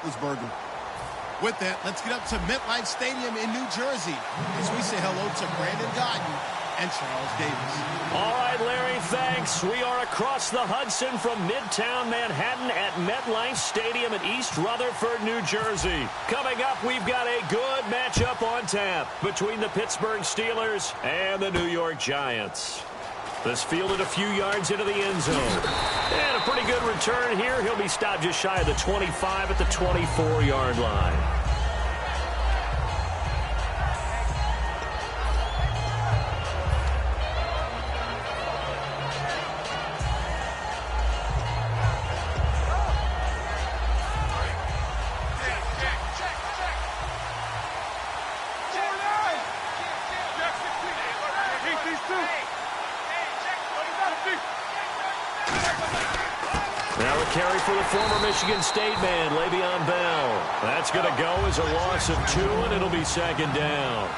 Roethlisberger. With that, let's get up to MetLife Stadium in New Jersey as we say hello to Brandon Gaudin and Charles Davis. All right, Larry, thanks. We are across the Hudson from Midtown Manhattan at MetLife Stadium in East Rutherford, New Jersey. Coming up, we've got a good matchup on tap between the Pittsburgh Steelers and the New York Giants. This fielded a few yards into the end zone. And a pretty good return here. He'll be stopped just shy of the 25 at the 24-yard line. Carry for the former Michigan State man, Le'Veon Bell. That's going to go as a loss of 2, and it'll be second down.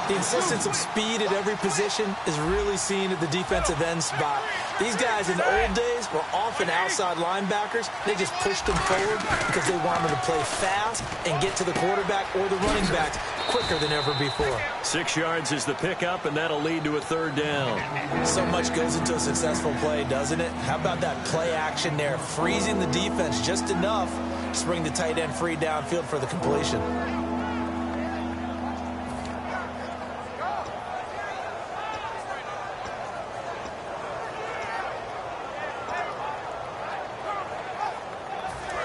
The insistence of speed at every position is really seen at the defensive end spot. These guys in the old days were often outside linebackers. They just pushed them forward because they wanted to play fast and get to the quarterback or the running backs quicker than ever before. 6 yards is the pickup, and that'll lead to a third down. So much goes into a successful play, doesn't it? How about that play action there, freezing the defense just enough to bring the tight end free downfield for the completion.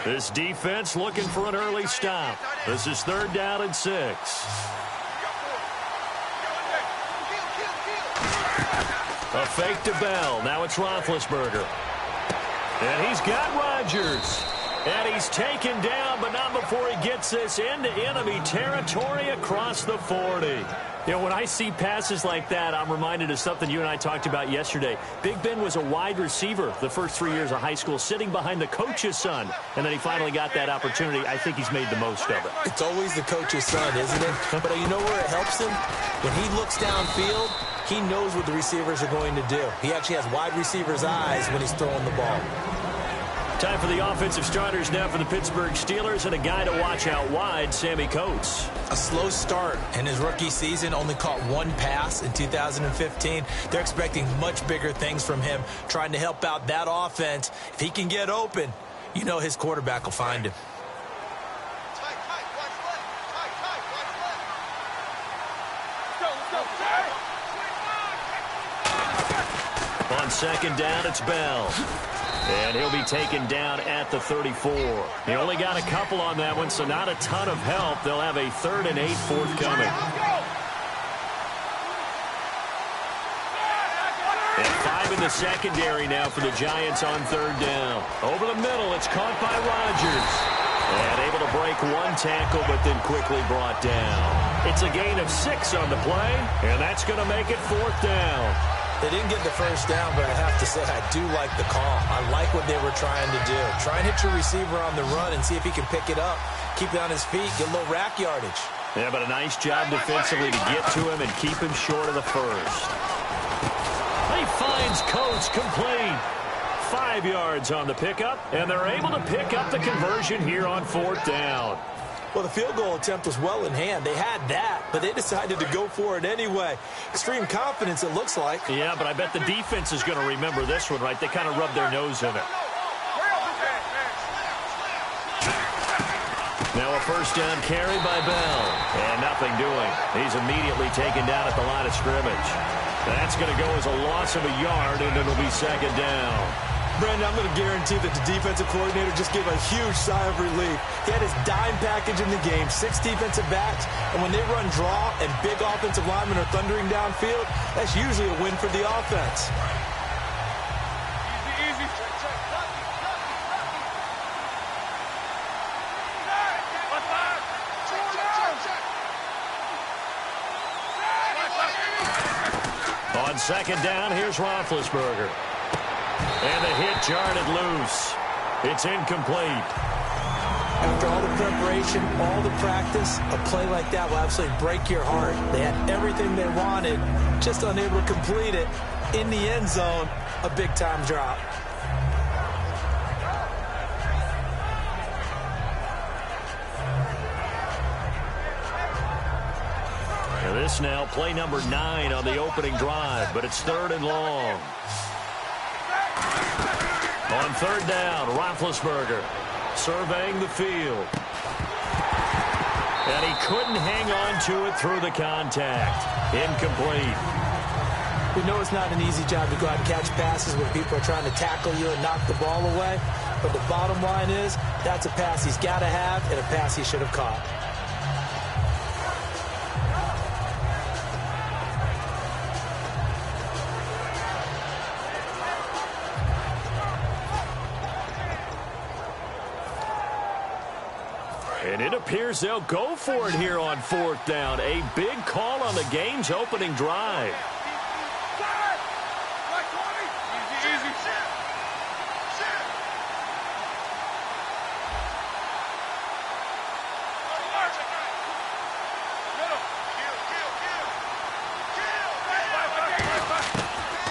This defense looking for an early stop. This is 3rd down and 6. A fake to Bell. Now it's Roethlisberger. And he's got Rodgers. And he's taken down, but not before he gets this into enemy territory across the 40. You know, when I see passes like that, I'm reminded of something you and I talked about yesterday. Big Ben was a wide receiver the first 3 years of high school, sitting behind the coach's son. And then he finally got that opportunity. I think he's made the most of it. It's always the coach's son, isn't it? But you know where it helps him? When he looks downfield, he knows what the receivers are going to do. He actually has wide receivers' eyes when he's throwing the ball. Time for the offensive starters now for the Pittsburgh Steelers, and a guy to watch out wide, Sammy Coates. A slow start in his rookie season, only caught 1 pass in 2015. They're expecting much bigger things from him, trying to help out that offense. If he can get open, you know his quarterback will find him. On 2nd down, it's Bell. And he'll be taken down at the 34. He only got a couple on that one, so not a ton of help. They'll have a 3rd and 8 forthcoming. And 5 in the secondary now for the Giants on 3rd down. Over the middle, it's caught by Rodgers. And able to break 1 tackle, but then quickly brought down. It's a gain of 6 on the play, and that's going to make it 4th down. They didn't get the first down, but I have to say I do like the call. I like what they were trying to do. Try and hit your receiver on the run and see if he can pick it up, keep it on his feet, get a little rack yardage. Yeah, but a nice job defensively to get to him and keep him short of the first. He finds Coates complete. 5 yards on the pickup, and they're able to pick up the conversion here on 4th down. Well, the field goal attempt was well in hand. They had that, but they decided to go for it anyway. Extreme confidence, it looks like. Yeah, but I bet the defense is going to remember this one, right? They kind of rubbed their nose in it. Now a 1st down carry by Bell. And nothing doing. He's immediately taken down at the line of scrimmage. That's going to go as a loss of a yard, and it'll be 2nd down. Brandon, I'm going to guarantee that the defensive coordinator just gave a huge sigh of relief. He had his dime package in the game, 6 defensive backs, and when they run draw and big offensive linemen are thundering downfield, that's usually a win for the offense. Easy. On 2nd down, here's Roethlisberger. And the hit jarred it loose. It's incomplete. After all the preparation, all the practice, a play like that will absolutely break your heart. They had everything they wanted, just unable to complete it. In the end zone, a big-time drop. This now play number 9 on the opening drive, but it's 3rd and long. On 3rd down, Roethlisberger surveying the field. And he couldn't hang on to it through the contact. Incomplete. We know it's not an easy job to go out and catch passes when people are trying to tackle you and knock the ball away. But the bottom line is, that's a pass he's got to have and a pass he should have caught. And it appears they'll go for it here on 4th down. A big call on the game's opening drive.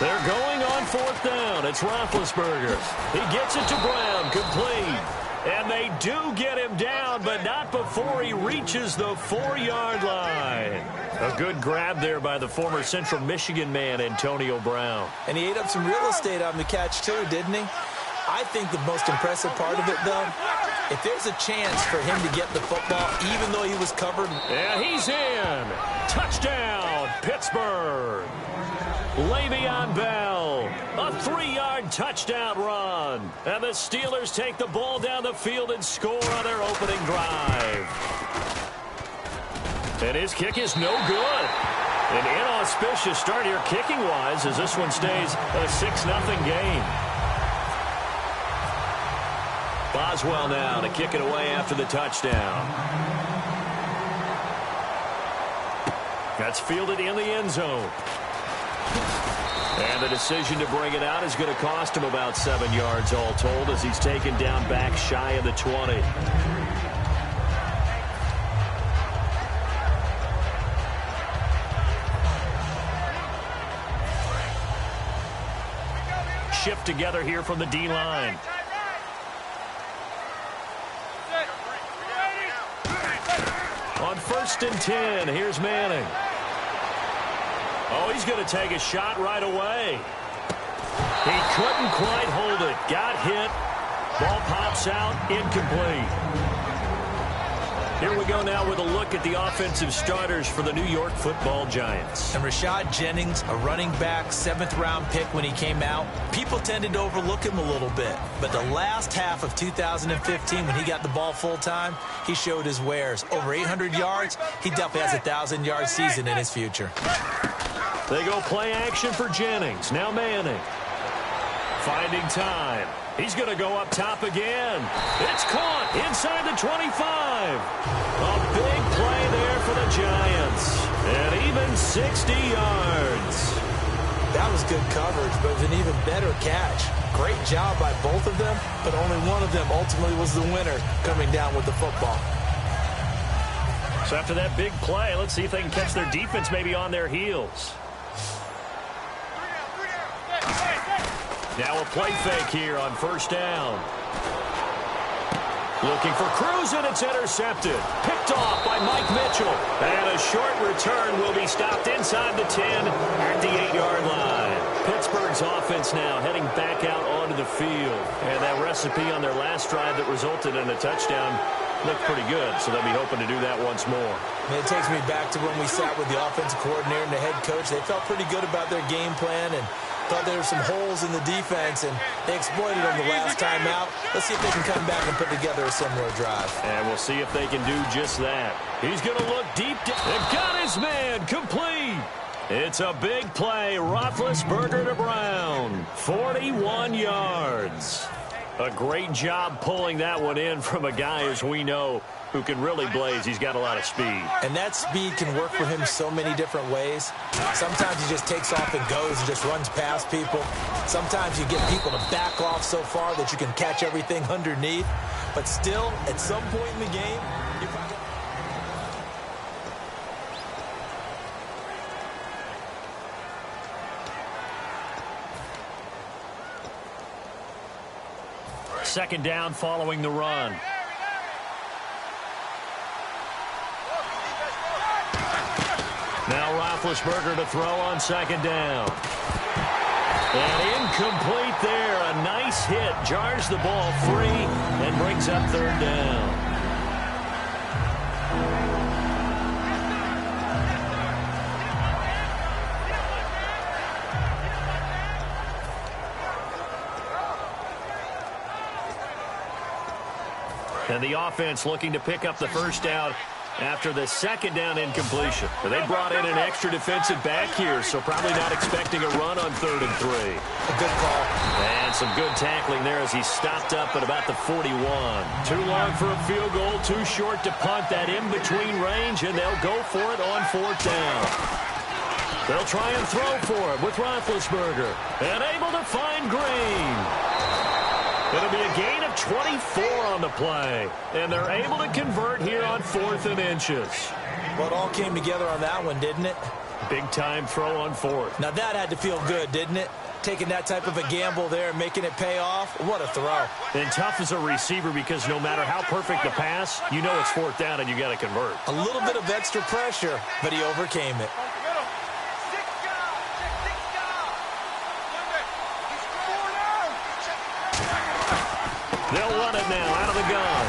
They're going on 4th down. It's Roethlisberger. He gets it to Brown, complete. And they do get him down, but not before he reaches the 4-yard line. A good grab there by the former Central Michigan man, Antonio Brown. And he ate up some real estate on the catch, too, didn't he? I think the most impressive part of it, though, if there's a chance for him to get the football, even though he was covered. Yeah, he's in. Touchdown, Pittsburgh. Le'Veon Bell, a 3-yard touchdown run. And the Steelers take the ball down the field and score on their opening drive. And his kick is no good. An inauspicious start here kicking-wise as this one stays a 6-0 game. Boswell now to kick it away after the touchdown. That's fielded in the end zone. And the decision to bring it out is going to cost him about 7 yards all told as he's taken down back shy of the 20. Shift together here from the D-line. On 1st and 10, here's Manning. Oh, he's going to take a shot right away. He couldn't quite hold it. Got hit. Ball pops out. Incomplete. Here we go now with a look at the offensive starters for the New York Football Giants. And Rashad Jennings, a running back, 7th-round pick when he came out. People tended to overlook him a little bit. But the last half of 2015, when he got the ball full-time, he showed his wares. Over 800 yards, he definitely has a 1,000-yard season in his future. They go play action for Jennings. Now Manning. Finding time. He's going to go up top again. It's caught inside the 25. A big play there for the Giants. And even 60 yards. That was good coverage, but it was an even better catch. Great job by both of them, but only one of them ultimately was the winner coming down with the football. So after that big play, let's see if they can catch their defense maybe on their heels. Now a play fake here on 1st down. Looking for Cruz, and it's intercepted. Picked off by Mike Mitchell. And a short return will be stopped inside the 10 at the 8-yard line. Pittsburgh's offense now heading back out onto the field. And that recipe on their last drive that resulted in a touchdown looked pretty good, so they'll be hoping to do that once more. And it takes me back to when we sat with the offensive coordinator and the head coach. They felt pretty good about their game plan and thought there were some holes in the defense, and they exploited them the last time out. Let's see if they can come back and put together a similar drive. And we'll see if they can do just that. He's going to look deep. They've got his man complete. It's a big play. Roethlisberger to Brown. 41 yards. A great job pulling that one in from a guy, as we know, who can really blaze. He's got a lot of speed. And that speed can work for him so many different ways. Sometimes he just takes off and goes and just runs past people. Sometimes you get people to back off so far that you can catch everything underneath. But still, at some point in the game, you're probably... Second down following the run. Now Roethlisberger to throw on second down. And incomplete there. A nice hit. Jars the ball free and brings up third down. And the offense looking to pick up the first down after the second down incompletion. They brought in an extra defensive back here, so probably not expecting a run on 3rd and 3. A good call. And some good tackling there as he stopped up at about the 41. Too long for a field goal, too short to punt. That in-between range, and they'll go for it on 4th down. They'll try and throw for it with Roethlisberger. And able to find Green. It'll be a gain of 24 on the play. And they're able to convert here on 4th and inches. Well, it all came together on that one, didn't it? Big-time throw on 4th. Now, that had to feel good, didn't it? Taking that type of a gamble there and making it pay off. What a throw. And tough as a receiver because no matter how perfect the pass, you know it's 4th down and you got to convert. A little bit of extra pressure, but he overcame it. They'll run it now out of the gun.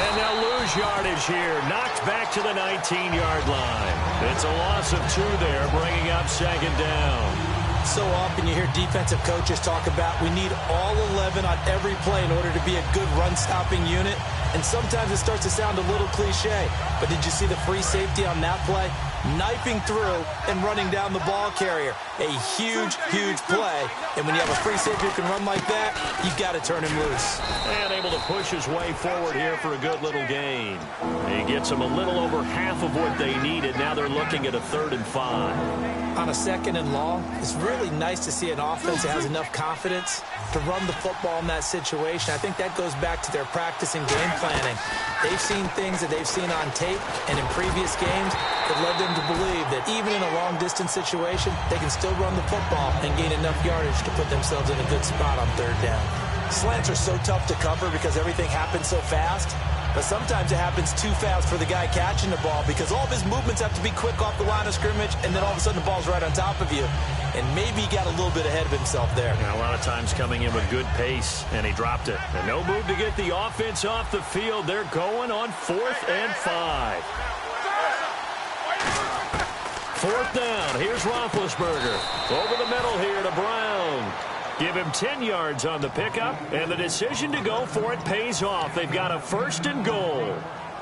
And they'll lose yardage here. Knocked back to the 19-yard line. It's a loss of 2 there, bringing up second down. So often you hear defensive coaches talk about we need all 11 on every play in order to be a good run-stopping unit. And sometimes it starts to sound a little cliche. But did you see the free safety on that play? Knifing through and running down the ball carrier. A huge, huge play. And when you have a free safety who can run like that, you've got to turn him loose. And able to push his way forward here for a good little gain. He gets them a little over half of what they needed. Now they're looking at a 3rd and 5. On a 2nd and long, it's really nice to see an offense that has enough confidence to run the football in that situation. I think that goes back to their practice and game planning. They've seen things that they've seen on tape and in previous games that led them to believe that even in a long-distance situation, they can still run the football and gain enough yardage to put themselves in a good spot on 3rd down. Slants are so tough to cover because everything happens so fast. But sometimes it happens too fast for the guy catching the ball because all of his movements have to be quick off the line of scrimmage, and then all of a sudden the ball's right on top of you. And maybe he got a little bit ahead of himself there. Yeah, a lot of times coming in with good pace, and he dropped it. And no move to get the offense off the field. They're going on 4th and 5. 4th down. Here's Roethlisberger. Over the middle here to Brown. Give him 10 yards on the pickup, and the decision to go for it pays off. They've got a 1st and goal.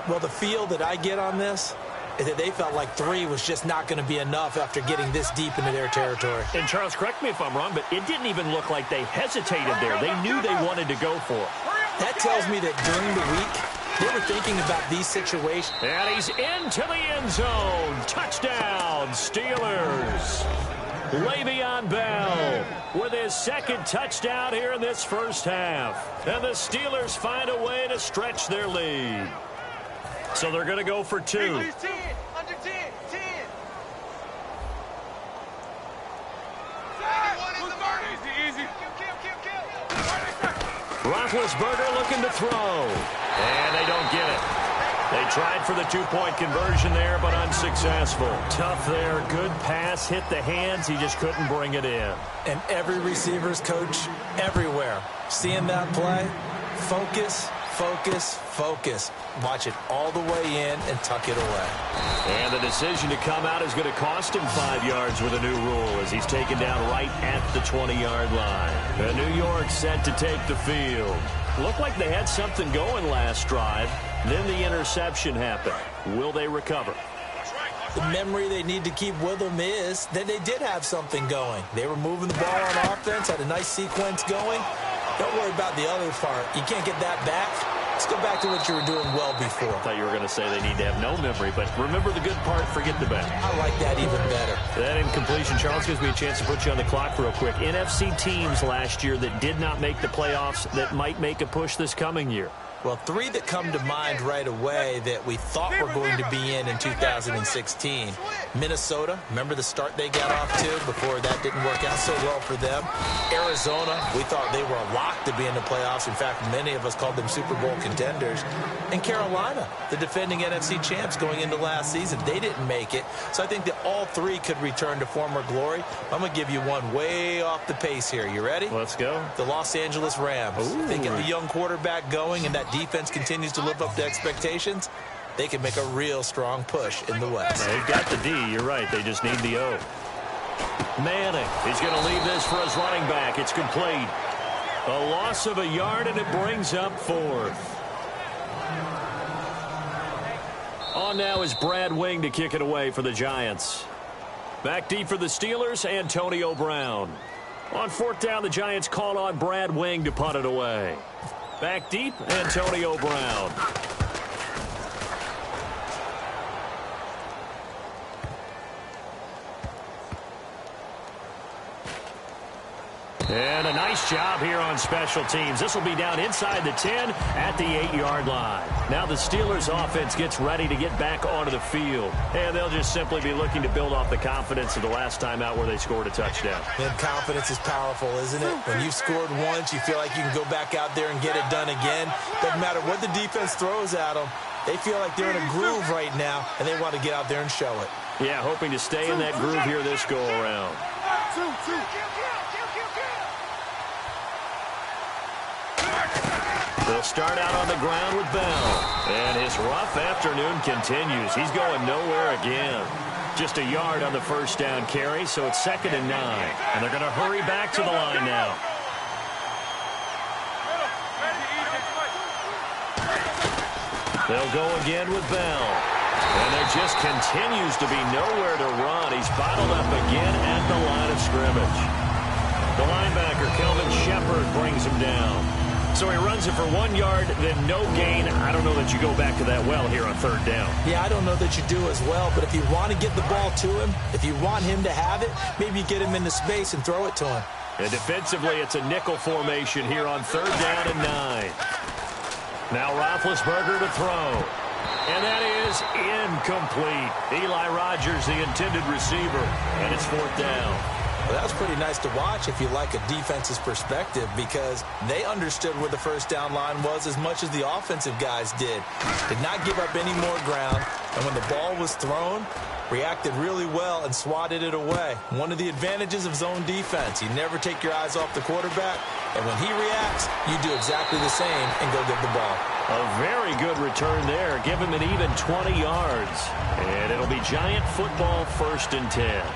Well, the feel that I get on this is that they felt like 3 was just not going to be enough after getting this deep into their territory. And, Charles, correct me if I'm wrong, but it didn't even look like they hesitated there. They knew they wanted to go for it. That tells me that during the week, they were thinking about these situations. And he's into the end zone. Touchdown, Steelers. Le'Veon Bell with his 2nd touchdown here in this first half. And the Steelers find a way to stretch their lead. So they're going to go for 2. Under 10. Easy. Roethlisberger looking to throw. And they don't get it. They tried for the 2-point conversion there, but unsuccessful. Tough there. Good pass. Hit the hands. He just couldn't bring it in. And every receiver's coach everywhere. Seeing that play, focus, focus, focus. Watch it all the way in and tuck it away. And the decision to come out is going to cost him 5 yards with a new rule as he's taken down right at the 20-yard line. And New York set to take the field. Looked like they had something going last drive. Then the interception happened. Will they recover? The memory they need to keep with them is that they did have something going. They were moving the ball on offense, had a nice sequence going. Don't worry about the other part. You can't get that back. Let's go back to what you were doing well before. I thought you were going to say they need to have no memory, but remember the good part, forget the bad. I like that even better. That incompletion, Charles, gives me a chance to put you on the clock real quick. NFC teams last year that did not make the playoffs that might make a push this coming year. Well, three that come to mind right away that we thought were going to be in 2016. Minnesota, remember the start they got off to before that didn't work out so well for them. Arizona, we thought they were a lock to be in the playoffs. In fact, many of us called them Super Bowl contenders. And Carolina, the defending NFC champs going into last season, they didn't make it. So I think that all three could return to former glory. I'm going to give you one way off the pace here. You ready? Let's go. The Los Angeles Rams. Ooh. They get the young quarterback going, and that defense continues to live up to expectations. They can make a real strong push in the West. They've got the D. You're right. They just need the O. Manning. He's going to leave this for his running back. It's complete. A loss of a yard, and it brings up fourth. On now is Brad Wing to kick it away for the Giants. Back deep for the Steelers, Antonio Brown. On fourth down, the Giants call on Brad Wing to punt it away. Back deep, Antonio Brown. And a nice job here on special teams. This will be down inside the 10 at the 8-yard line. Now the Steelers offense gets ready to get back onto the field. And they'll just simply be looking to build off the confidence of the last time out where they scored a touchdown. And confidence is powerful, isn't it? When you've scored once, you feel like you can go back out there and get it done again. Doesn't matter what the defense throws at them. They feel like they're in a groove right now, and they want to get out there and show it. Yeah, hoping to stay in that groove here this go-around. They'll start out on the ground with Bell. And his rough afternoon continues. He's going nowhere again. Just a yard on the first down carry, so it's 2nd and 9. And they're going to hurry back to the line now. They'll go again with Bell. And there just continues to be nowhere to run. He's bottled up again at the line of scrimmage. The linebacker, Kelvin Shepard, brings him down. So he runs it for 1 yard, then no gain. I don't know that you go back to that well here on 3rd down. Yeah, I don't know that you do as well, but if you want to get the ball to him, if you want him to have it, maybe you get him into space and throw it to him. And defensively, it's a nickel formation here on 3rd down and 9. Now Roethlisberger to throw. And that is incomplete. Eli Rogers, the intended receiver, and it's 4th down. Well, that was pretty nice to watch if you like a defense's perspective, because they understood where the first down line was as much as the offensive guys did. Did not give up any more ground, and when the ball was thrown, reacted really well and swatted it away. One of the advantages of zone defense, you never take your eyes off the quarterback, and when he reacts, you do exactly the same and go get the ball. A very good return there. Give him an even 20 yards. And it'll be Giant football, 1st and 10.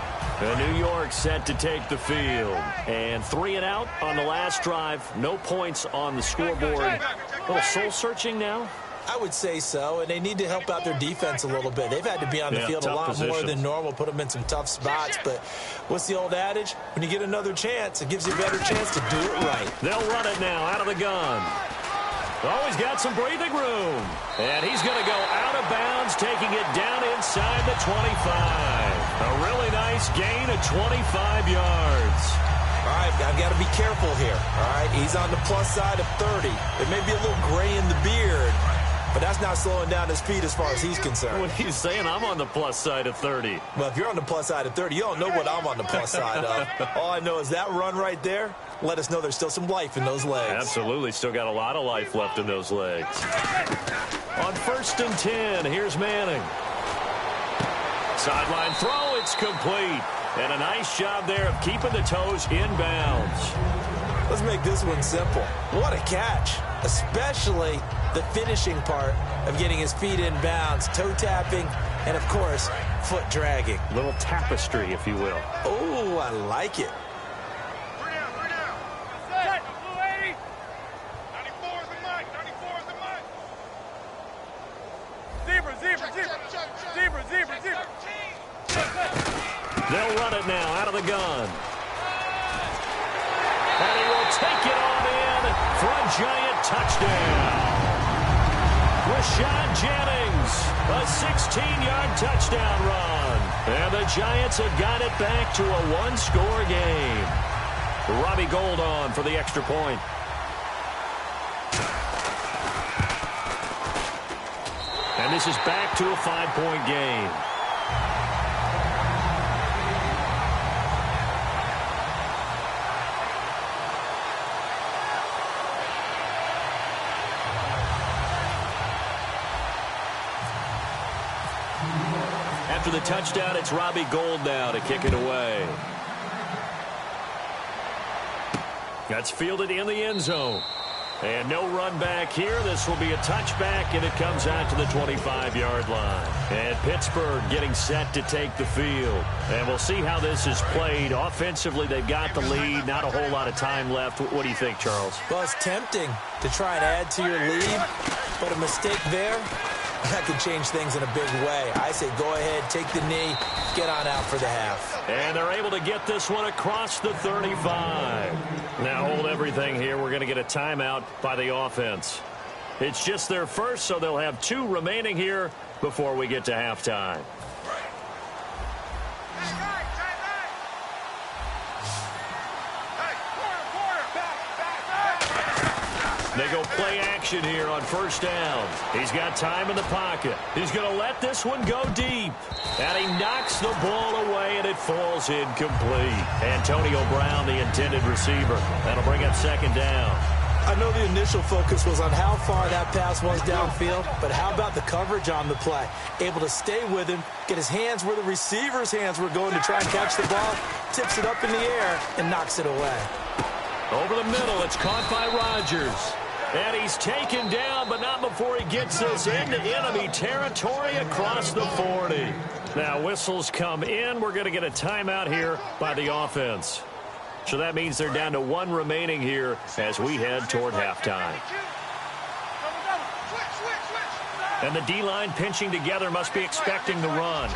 New York set to take the field. And 3 and out on the last drive. No points on the scoreboard. A little soul-searching now? I would say so, and they need to help out their defense a little bit. They've had to be on the field a lot more than normal, put them in some tough spots. But what's the old adage? When you get another chance, it gives you a better chance to do it right. They'll run it now out of the gun. Oh, he's got some breathing room. And he's going to go out of bounds, taking it down inside the 25. A really nice gain of 25 yards. All right, I've got to be careful here. All right, he's on the plus side of 30. There may be a little gray in the beard, but that's not slowing down his speed as far as he's concerned. What he's saying, I'm on the plus side of 30. Well, if you're on the plus side of 30, you don't know what I'm on the plus side of. All I know is that run right there let us know there's still some life in those legs. Absolutely, still got a lot of life left in those legs. On 1st and 10, here's Manning. Sideline throw, it's complete. And a nice job there of keeping the toes in bounds. Let's make this one simple. What a catch, especially the finishing part of getting his feet in bounds, toe tapping, and, of course, foot dragging. Little tapestry, if you will. Oh, I like it. They'll run it now out of the gun. And he will take it on in for a Giant touchdown. Rashad Jennings, a 16-yard touchdown run. And the Giants have got it back to a one-score game. Robbie Gould on for the extra point. this is back to a 5-point game. After the touchdown, it's Robbie Gould now to kick it away. That's fielded in the end zone. And no run back here. This will be a touchback, and it comes out to the 25-yard line. And Pittsburgh getting set to take the field. And we'll see how this is played. Offensively, they've got the lead. Not a whole lot of time left. What do you think, Charles? Well, it's tempting to try and add to your lead, but a mistake there, that could change things in a big way. I say go ahead, take the knee, get on out for the half. And they're able to get this one across the 35. Now hold everything here. We're going to get a timeout by the offense. It's just their first, so they'll have 2 remaining here before we get to halftime. They go play action here on first down. He's got time in the pocket. He's going to let this one go deep. And he knocks the ball away, and it falls incomplete. Antonio Brown, the intended receiver. That'll bring up second down. I know the initial focus was on how far that pass was downfield, but how about the coverage on the play? Able to stay with him, get his hands where the receiver's hands were going to try and catch the ball, tips it up in the air, and knocks it away. Over the middle, it's caught by Rodgers. And he's taken down, but not before he gets this into enemy territory across the 40. Now, whistles come in. We're going to get a timeout here by the offense. So that means they're down to 1 remaining here as we head toward halftime. And the D-line pinching together must be expecting the run.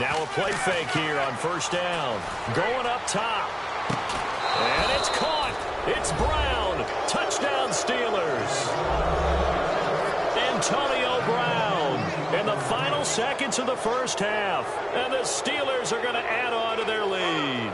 Now a play fake here on first down. Going up top. And it's caught. It's Brown. Touchdown Steelers. Antonio Brown in the final seconds of the first half. And the Steelers are going to add on to their lead.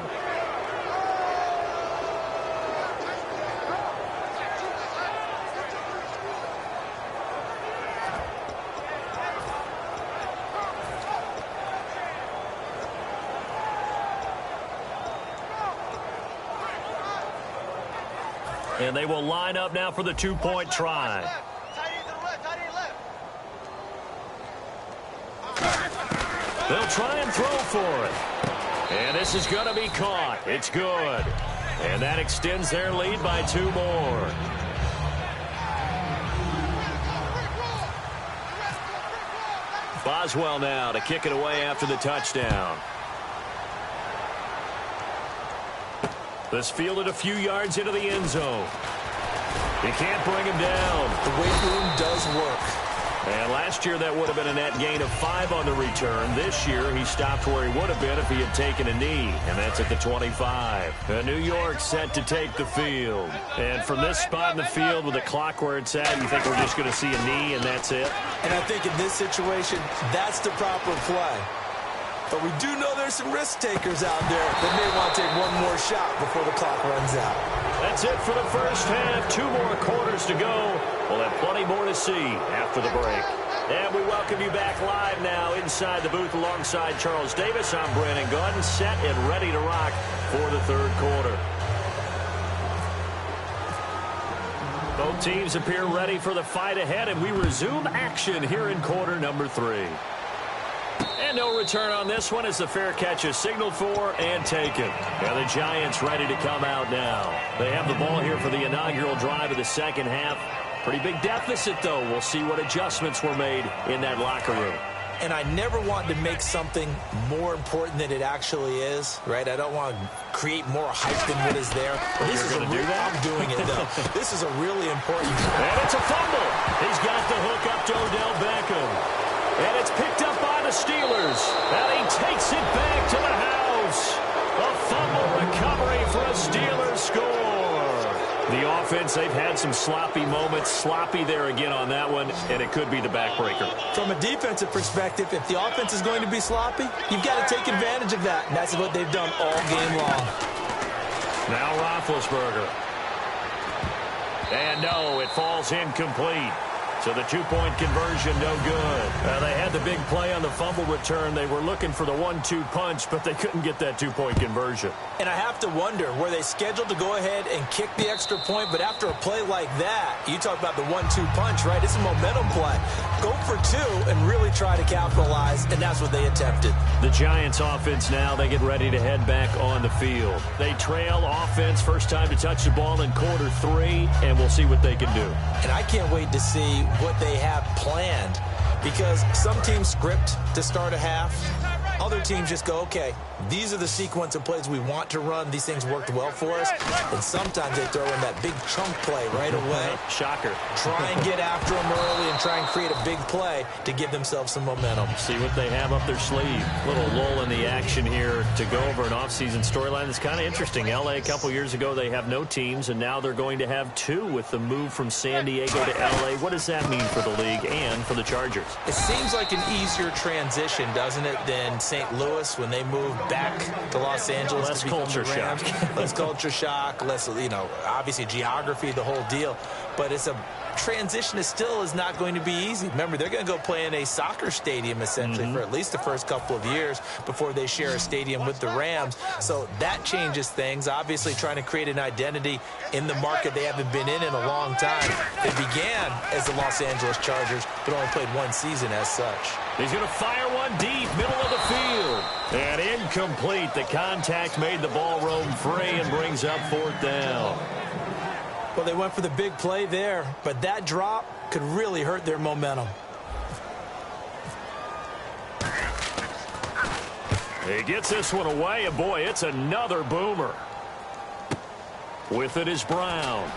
And they will line up now for the 2-point try. They'll try and throw for it. And this is going to be caught. It's good. And that extends their lead by 2 more. Boswell now to kick it away after the touchdown. This fielded a few yards into the end zone. You can't bring him down. The weight room does work. And last year that would have been a net gain of 5 on the return. This year he stopped where he would have been if he had taken a knee, and that's at the 25. New York set to take the field. And from this spot in the field with the clock where it's at, you think we're just going to see a knee and that's it? And I think in this situation, that's the proper play. But we do know there's some risk takers out there that may want to take one more shot before the clock runs out. That's it for the first half. 2 more quarters to go. We'll have plenty more to see after the break. And we welcome you back live now inside the booth alongside Charles Davis. I'm Brandon Gaudin, set and ready to rock for the third quarter. Both teams appear ready for the fight ahead, and we resume action here in quarter number 3. And no return on this one as the fair catch is signaled for and taken. And the Giants ready to come out now. They have the ball here for the inaugural drive of the second half. Pretty big deficit, though. We'll see what adjustments were made in that locker room. And I never want to make something more important than it actually is, right? I don't want to create more hype than what is there. But this is going to do that? I'm doing it, though. This is a really important drive. And it's a fumble. He's got the hook up to Odell Beckham. And it's picked up by the Steelers. And he takes it back to the house. A fumble recovery for a Steelers score. The offense, they've had some sloppy moments. Sloppy there again on that one, and it could be the backbreaker. From a defensive perspective, if the offense is going to be sloppy, you've got to take advantage of that. And that's what they've done all game long. Now Roethlisberger. And no, it falls incomplete. So the two-point conversion, no good. They had the big play on the fumble return. They were looking for the 1-2 punch, but they couldn't get that two-point conversion. And I have to wonder, were they scheduled to go ahead and kick the extra point? But after a play like that, you talk about the 1-2 punch, right? It's a momentum play. Go for two and really try to capitalize, and that's what they attempted. The Giants offense now, they get ready to head back on the field. They trail offense, first time to touch the ball in quarter 3, and we'll see what they can do. And I can't wait to see what they have planned, because some teams script to start a half. Other teams just go, okay, these are the sequence of plays we want to run. These things worked well for us. And sometimes they throw in that big chunk play right away. Shocker. Try and get after them early and try and create a big play to give themselves some momentum. See what they have up their sleeve. Little lull in the action here to go over an offseason storyline that's kind of interesting. L.A. a couple years ago, they have no teams, and now they're going to have 2 with the move from San Diego to L.A. What does that mean for the league and for the Chargers? It seems like an easier transition, doesn't it, than St. Louis when they moved back to Los Angeles. Less culture shock. Less culture shock, less, obviously geography, the whole deal. But it's a transition is not going to be easy. Remember, they're going to go play in a soccer stadium, essentially, for at least the first couple of years before they share a stadium with the Rams. So that changes things. Obviously, trying to create an identity in the market they haven't been in a long time. They began as the Los Angeles Chargers, but only played one season as such. He's going to fire one deep, middle of the field. And incomplete. The contact made the ball roam free and brings up 4th down. Well, they went for the big play there, but that drop could really hurt their momentum. He gets this one away, and boy, it's another boomer. With it is Brown.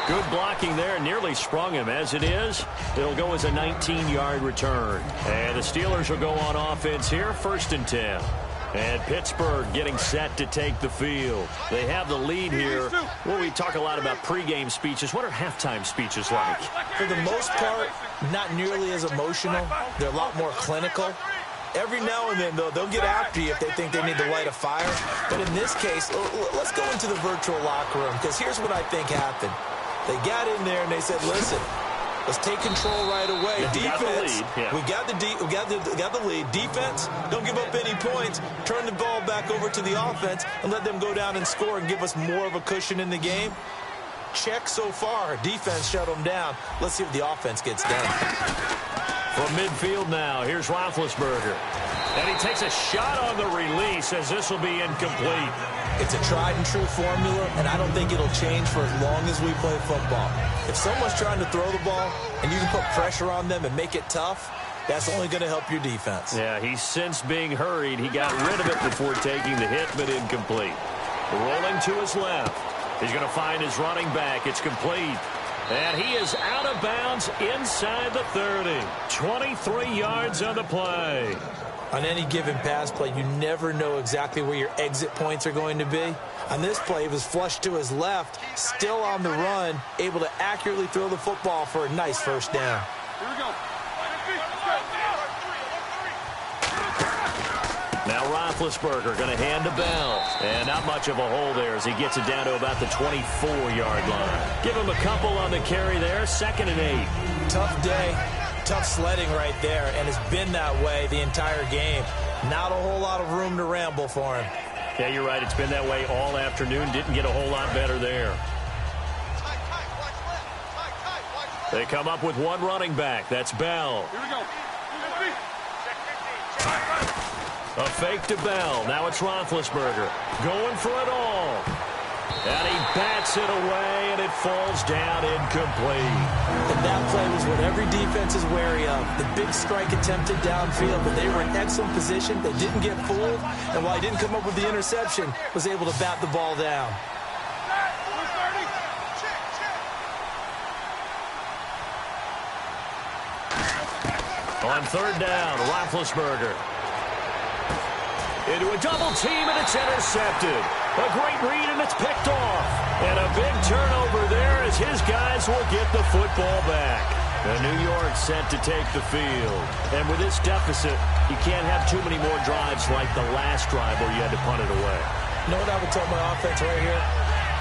Good blocking there, nearly sprung him. As it is, it'll go as a 19-yard return. And the Steelers will go on offense here, 1st and 10. And Pittsburgh getting set to take the field. They have the lead here. Well, we talk a lot about pregame speeches. What are halftime speeches like? For the most part, not nearly as emotional. They're a lot more clinical. Every now and then, though, they'll get after you if they think they need to light a fire. But in this case, let's go into the virtual locker room, because here's what I think happened. They got in there and they said, listen, let's take control right away. Defense, we got the lead. Defense, don't give up any points. Turn the ball back over to the offense and let them go down and score and give us more of a cushion in the game. Check so far. Defense shut them down. Let's see what the offense gets done. From midfield now, here's Roethlisberger. And he takes a shot on the release as this will be incomplete. It's a tried-and-true formula, and I don't think it'll change for as long as we play football. If someone's trying to throw the ball and you can put pressure on them and make it tough, that's only going to help your defense. Yeah, he's since being hurried. He got rid of it before taking the hit, but incomplete. Rolling to his left. He's going to find his running back. It's complete. And he is out of bounds inside the 30. 23 yards on the play. On any given pass play, you never know exactly where your exit points are going to be. On this play, he was flushed to his left, still on the run, able to accurately throw the football for a nice 1st down. Here we go. Now Roethlisberger going to hand to Bell. And not much of a hole there as he gets it down to about the 24-yard line. Give him a couple on the carry there, 2nd and 8. Tough day. Tough sledding right there, and it's been that way the entire game. Not a whole lot of room to ramble for him. Yeah, you're right. It's been that way all afternoon. Didn't get a whole lot better there. They come up with one running back. That's Bell. Here we go. A fake to Bell. Now it's Roethlisberger. Going for it all. And he bats it away, and it falls down incomplete. And that play was what every defense is wary of. The big strike attempted downfield, but they were in excellent position. They didn't get fooled, and while he didn't come up with the interception, was able to bat the ball down. On 3rd down, Roethlisberger. into a double team, and it's intercepted. A great read, and it's picked off. And a big turnover there as his guys will get the football back. New York set to take the field. And with this deficit, you can't have too many more drives like the last drive where you had to punt it away. You know what I would tell my offense right here?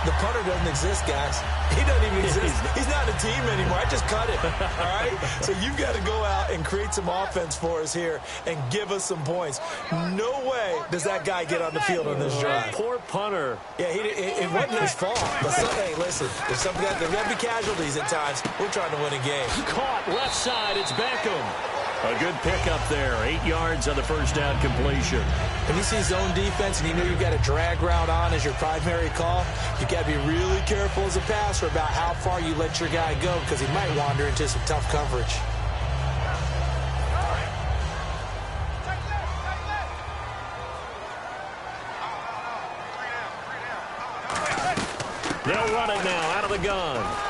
The punter doesn't exist, guys. He doesn't even exist. He's not a team anymore. I just cut him, all right? So you've got to go out and create some offense for us here and give us some points. No way does that guy get on the field on this drive. Poor punter. Yeah, it wasn't his fault. But hey, listen, there's got to be casualties at times. We're trying to win a game. Caught left side. It's Beckham. A good pickup there. 8 yards on the first down completion. When you see zone defense and you know you've got a drag route on as your primary call, you've got to be really careful as a passer about how far you let your guy go because he might wander into some tough coverage. They'll run it now out of the gun.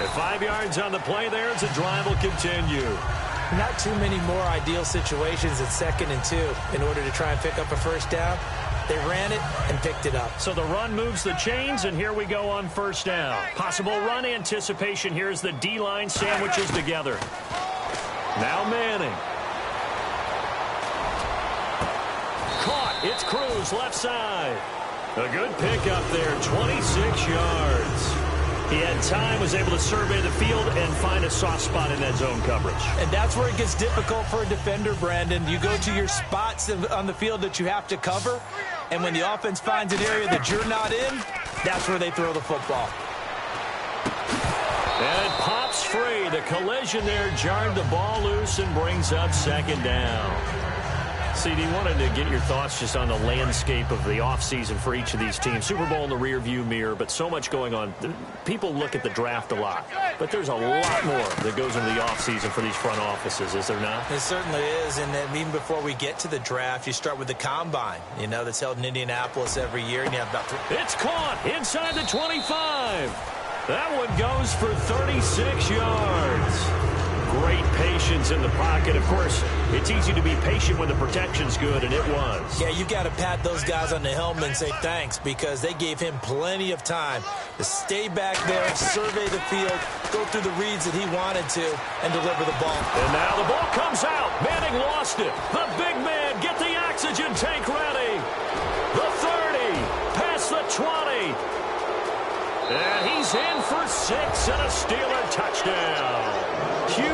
At 5 yards on the play there as the drive will continue. Not too many more ideal situations at 2nd and 2 in order to try and pick up a first down. They ran it and picked it up. So the run moves the chains, and here we go on first down. Possible run anticipation here as the D-line sandwiches together. Now Manning. Caught. It's Cruz left side. A good pickup there, 26 yards. He had time, was able to survey the field and find a soft spot in that zone coverage. And that's where it gets difficult for a defender, Brandon. You go to your spots on the field that you have to cover, and when the offense finds an area that you're not in, that's where they throw the football. And it pops free. The collision there jarred the ball loose and brings up 2nd down. CD, wanted to get your thoughts just on the landscape of the offseason for each of these teams. Super Bowl in the rearview mirror, but so much going on. People look at the draft a lot, but there's a lot more that goes into the offseason for these front offices, is there not? It certainly is, and then even before we get to the draft, you start with the Combine, you know, that's held in Indianapolis every year, and you have about It's caught inside the 25. That one goes for 36 yards. Great patience in the pocket. Of course, it's easy to be patient when the protection's good, and it was. Yeah, you got to pat those guys on the helmet and say thanks because they gave him plenty of time to stay back there, survey the field, go through the reads that he wanted to, and deliver the ball. And now the ball comes out. Manning lost it. The big man, get the oxygen tank ready. The 30, past the 20. And he's in for 6 and a Steeler touchdown.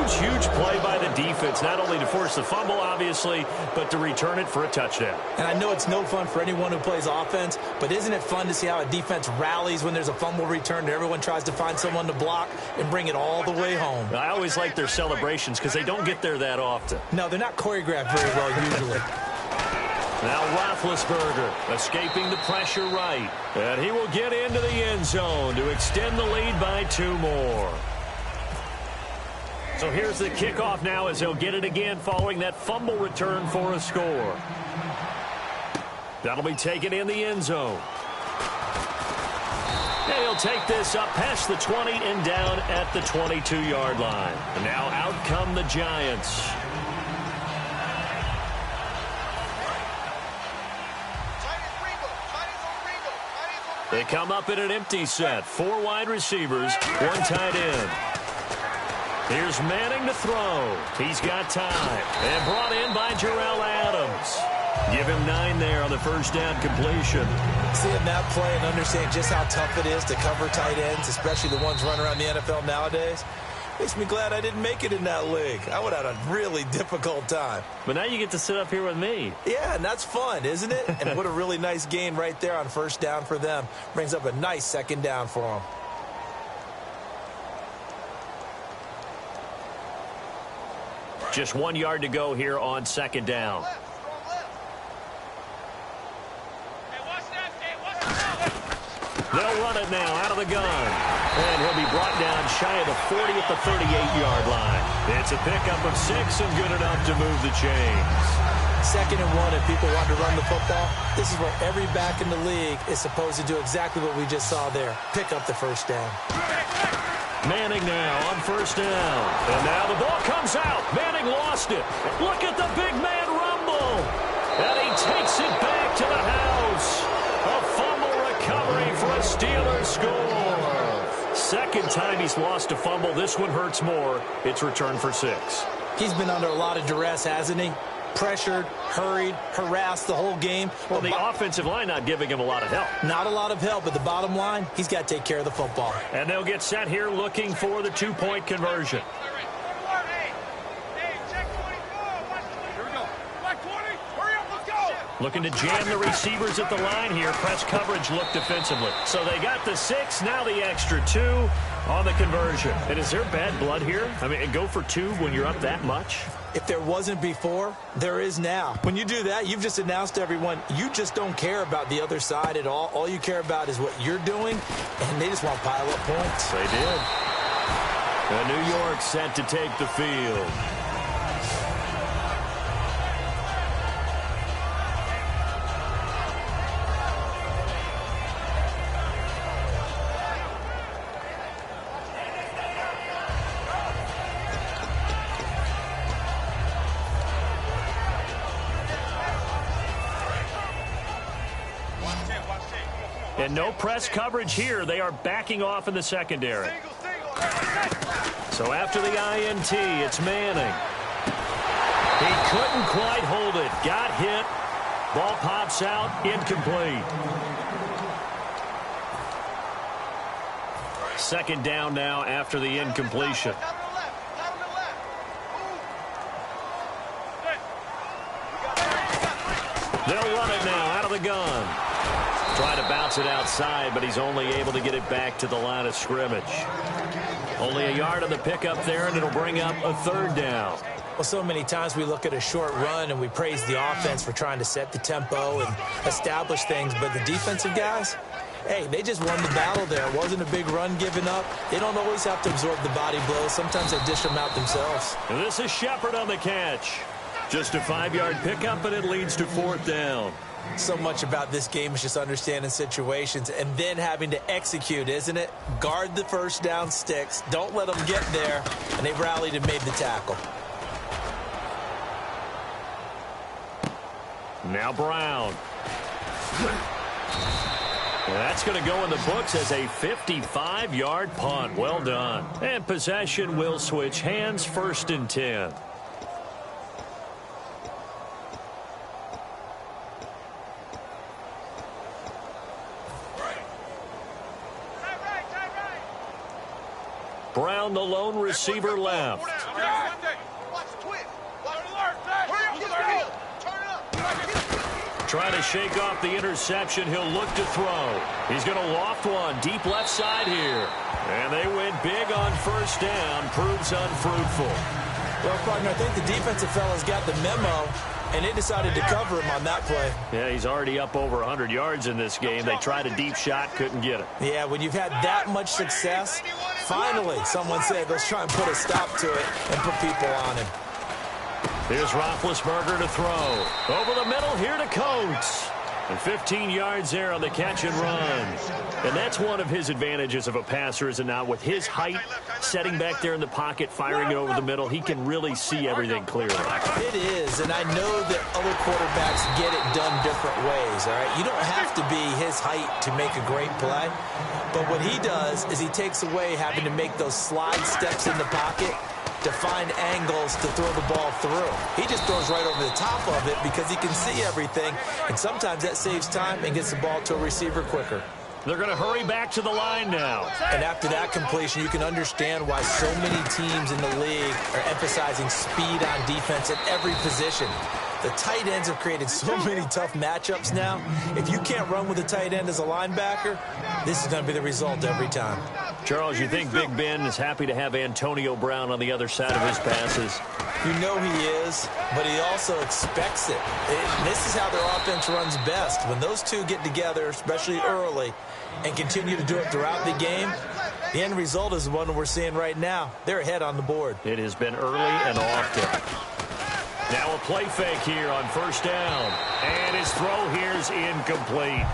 Huge play by the defense, not only to force the fumble, obviously, but to return it for a touchdown. And I know it's no fun for anyone who plays offense, but isn't it fun to see how a defense rallies when there's a fumble return and everyone tries to find someone to block and bring it all the way home? I always like their celebrations because they don't get there that often. No, they're not choreographed very well usually. Now Roethlisberger escaping the pressure right. And he will get into the end zone to extend the lead by 2 more. So here's the kickoff now as he'll get it again following that fumble return for a score. That'll be taken in the end zone. And he'll take this up past the 20 and down at the 22-yard line. And now out come the Giants. They come up in an empty set. 4 wide receivers, 1 tight end. Here's Manning to throw. He's got time. And brought in by Jarrell Adams. Give him 9 there on the first down completion. Seeing that play and understanding just how tough it is to cover tight ends, especially the ones running around the NFL nowadays, makes me glad I didn't make it in that league. I would have had a really difficult time. But now you get to sit up here with me. Yeah, and that's fun, isn't it? And what a really nice gain right there on first down for them. Brings up a nice 2nd down for them. Just 1 yard to go here on 2nd down. They'll run it now out of the gun. And he'll be brought down shy of the 40 at the 38-yard line. It's a pickup of 6 and good enough to move the chains. 2nd and 1 if people want to run the football. This is where every back in the league is supposed to do exactly what we just saw there. Pick up the first down. Manning now on first down. And now the ball comes out. Manning lost it. Look at the big man rumble. second time he's lost a fumble. This one hurts more. It's returned for 6. He's been under a lot of duress, hasn't he? Pressured, hurried, harassed the whole game. Well, the offensive line not giving him a lot of help. Not a lot of help, but the bottom line, he's got to take care of the football. And they'll get set here looking for the 2-point conversion. Looking to jam the receivers at the line here. Press coverage look defensively. So they got the 6, now the extra 2 on the conversion. And is there bad blood here? I mean, go for 2 when you're up that much? If there wasn't before, there is now. When you do that, you've just announced to everyone, you just don't care about the other side at all. All you care about is what you're doing, and they just want to pile up points. They did. And New York set to take the field. And no press coverage here. They are backing off in the secondary. So after the INT, it's Manning. He couldn't quite hold it. Got hit. Ball pops out. Incomplete. Second down now after the incompletion. They'll run it now out of the gun. Trying to bounce it outside, but he's only able to get it back to the line of scrimmage. Only a yard on the pickup there, and it'll bring up a third down. Well, so many times we look at a short run and we praise the offense for trying to set the tempo and establish things, but the defensive guys, hey, they just won the battle there. It wasn't a big run given up. They don't always have to absorb the body blows. Sometimes they dish them out themselves. And this is Shepard on the catch. Just a 5-yard pickup, and it leads to 4th down. So much about this game is just understanding situations and then having to execute, isn't it? Guard the first down sticks. Don't let them get there. And they rallied and made the tackle. Now Brown. And that's going to go in the books as a 55-yard punt. Well done. And possession will switch hands, 1st and 10. Brown, the lone receiver, left. Trying to shake off the interception. He'll look to throw. He's going to loft one deep left side here. And they went big on 1st down. Proves unfruitful. Well, partner, I think the defensive fellas got the memo, and they decided to cover him on that play. Yeah, he's already up over 100 yards in this game. They tried a deep shot, couldn't get it. Yeah, when you've had that much success, finally someone said, let's try and put a stop to it and put people on him. Here's Roethlisberger to throw. Over the middle, here to Coates. And 15 yards there on the catch and run. And that's one of his advantages of a passer, is it not? With his height, setting back there in the pocket, firing it over the middle, he can really see everything clearly. It is, and I know that other quarterbacks get it done different ways, all right? You don't have to be his height to make a great play. But what he does is he takes away having to make those slide steps in the pocket to find angles to throw the ball through. He just throws right over the top of it because he can see everything, and sometimes that saves time and gets the ball to a receiver quicker. They're going to hurry back to the line now. And after that completion, you can understand why so many teams in the league are emphasizing speed on defense at every position. The tight ends have created so many tough matchups now. If you can't run with a tight end as a linebacker, this is going to be the result every time. Charles, you think Big Ben is happy to have Antonio Brown on the other side of his passes? You know he is, but he also expects it. This is how their offense runs best. When those two get together, especially early, and continue to do it throughout the game, the end result is the one we're seeing right now. They're ahead on the board. It has been early and often. Now a play fake here on 1st down. And his throw here is incomplete.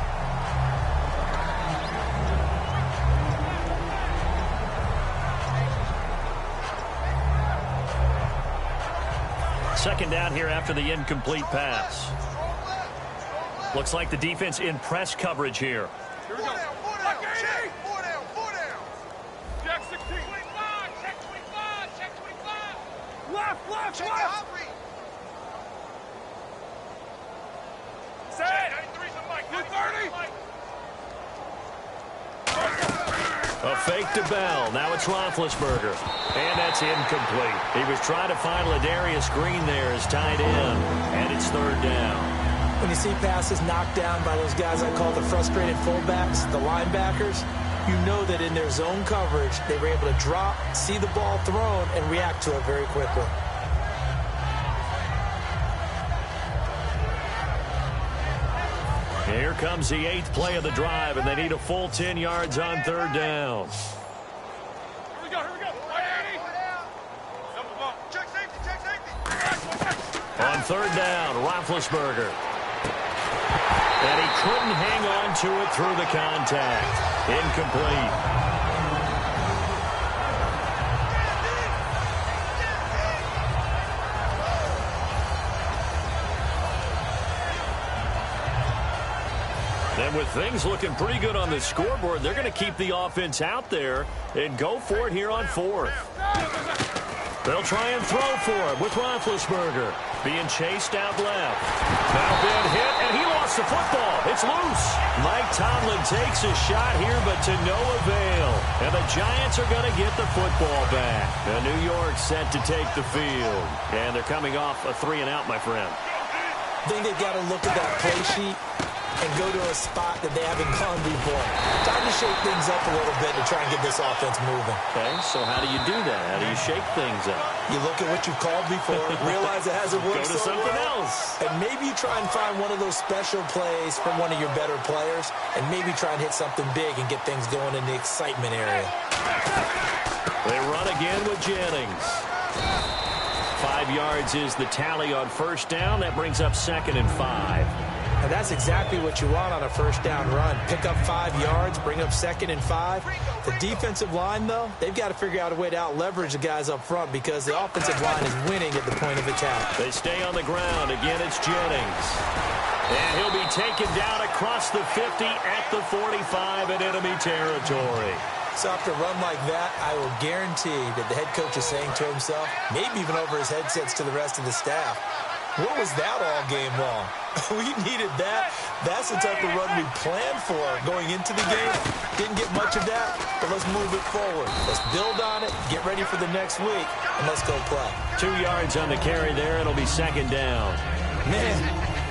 Second down here after the incomplete pass. Looks like the defense in press coverage here. Here we go. Four down. Jackson. Left. Set. 230. A fake to Bell. Now it's Roethlisberger. And that's incomplete. He was trying to find Ladarius Green there as tight end. And it's third down. When you see passes knocked down by those guys I call the frustrated fullbacks, the linebackers, you know that in their zone coverage, they were able to drop, see the ball thrown, and react to it very quickly. Here comes the 8th play of the drive, and they need a full 10 yards on third down. Here we go. 180. Check safety. On third down, Roethlisberger. And he couldn't hang on to it through the contact. Incomplete. And with things looking pretty good on the scoreboard, they're going to keep the offense out there and go for it here on fourth. They'll try and throw for it with Roethlisberger. Being chased out left. Now been hit, and he lost the football. It's loose. Mike Tomlin takes a shot here, but to no avail. And the Giants are going to get the football back. And New York set to take the field. And they're coming off a 3-and-out, my friend. I think they've got to look at that play sheet and go to a spot that they haven't gone before. Time to shake things up a little bit to try and get this offense moving. Okay, so how do you do that? How do you shake things up? You look at what you've called before, realize it hasn't worked Go to something else. and maybe you try and find one of those special plays from one of your better players, and maybe try and hit something big and get things going in the excitement area. They run again with Jennings. 5 yards is the tally on first down. That brings up 2nd and 5. And that's exactly what you want on a first down run. Pick up 5 yards, bring up 2nd and 5. The defensive line, though, they've got to figure out a way to out-leverage the guys up front because the offensive line is winning at the point of attack. They stay on the ground. Again, it's Jennings. And he'll be taken down across the 50 at the 45 in enemy territory. So after a run like that, I will guarantee that the head coach is saying to himself, maybe even over his headsets to the rest of the staff, what was that all game long? We needed that. That's the type of run we planned for going into the game. Didn't get much of that, but let's move it forward. Let's build on it, get ready for the next week, and let's go play. 2 yards on the carry there. It'll be 2nd down. Man,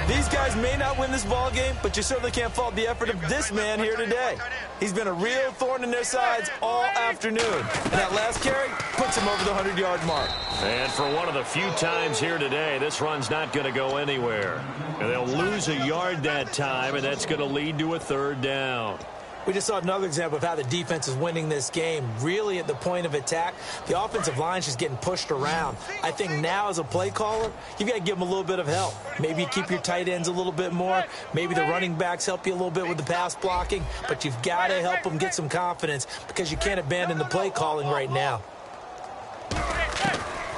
these guys may not win this ball game, but you certainly can't fault the effort of this man here today. He's been a real thorn in their sides all afternoon. And that last carry puts him over the 100-yard mark. And for one of the few times here today, this run's not going to go anywhere. And they'll lose a yard that time, and that's going to lead to a 3rd down. We just saw another example of how the defense is winning this game. Really at the point of attack, the offensive line's just getting pushed around. I think now as a play caller, you've got to give them a little bit of help. Maybe you keep your tight ends a little bit more. Maybe the running backs help you a little bit with the pass blocking. But you've got to help them get some confidence because you can't abandon the play calling right now.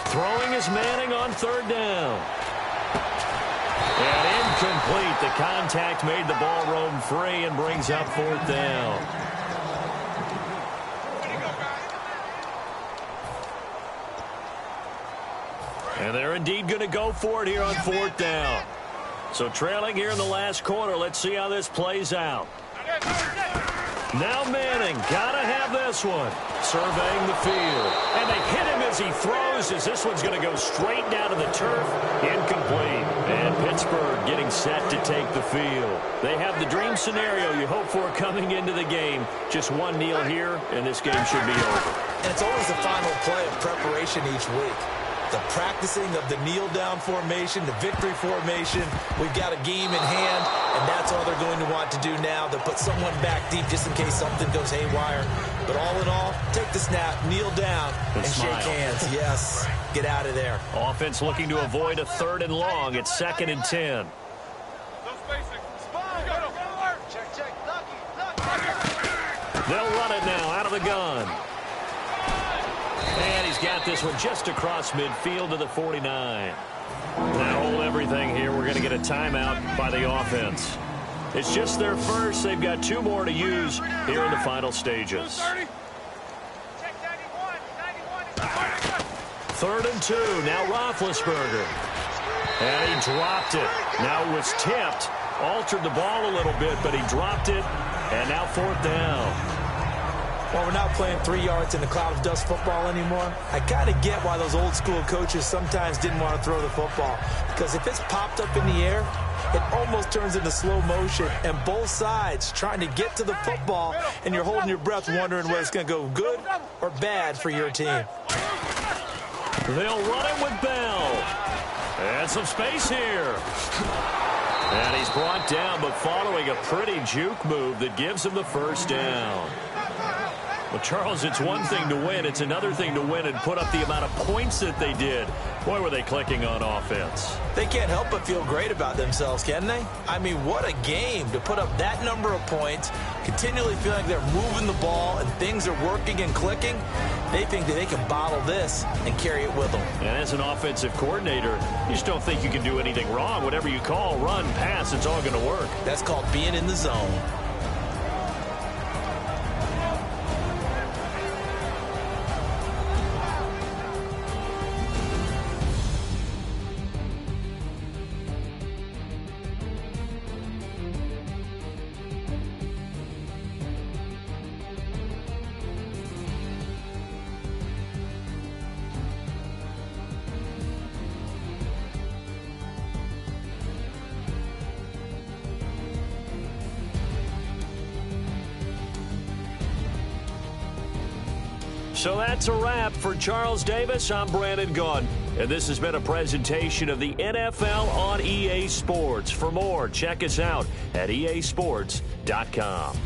Throwing is Manning on 3rd down. And incomplete. The contact made the ball roam free and brings up 4th down. And they're indeed going to go for it here on 4th down. So trailing here in the last quarter. Let's see how this plays out. Now Manning, gotta have this one. Surveying the field. And they hit him as he throws, as this one's going to go straight down to the turf. Incomplete. And Pittsburgh getting set to take the field. They have the dream scenario you hope for coming into the game. Just one kneel here, and this game should be over. And it's always the final play of preparation each week. The practicing of the kneel-down formation, the victory formation. We've got a game in hand, and that's all they're going to want to do now. They'll put someone back deep just in case something goes haywire. But all in all, take the snap, kneel down, and shake hands. Yes, get out of there. Offense looking to avoid a 3rd and long. It's 2nd and 10. They'll run it now out of the gun. And he's got this one just across midfield to the 49. Now hold everything here. We're going to get a timeout by the offense. It's just their first. They've got 2 more to use here in the final stages. 3rd and 2. Now Roethlisberger. And he dropped it. Now it was tipped. Altered the ball a little bit, but he dropped it. And now 4th down. Well, we're not playing 3 yards in a cloud of dust football anymore. I kind of get why those old school coaches sometimes didn't want to throw the football. Because if it's popped up in the air, it almost turns into slow motion. And both sides trying to get to the football, and you're holding your breath wondering whether it's going to go good or bad for your team. They'll run it with Bell. And some space here. And he's brought down, but following a pretty juke move that gives him the 1st down. Well, Charles, it's one thing to win. It's another thing to win and put up the amount of points that they did. Boy, were they clicking on offense. They can't help but feel great about themselves, can they? I mean, what a game to put up that number of points, continually feeling like they're moving the ball and things are working and clicking. They think that they can bottle this and carry it with them. And as an offensive coordinator, you just don't think you can do anything wrong. Whatever you call, run, pass, it's all going to work. That's called being in the zone. So that's a wrap for Charles Davis. I'm Brandon Gaudin, and this has been a presentation of the NFL on EA Sports. For more, check us out at easports.com.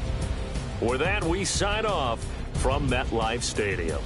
With that, we sign off from MetLife Stadium.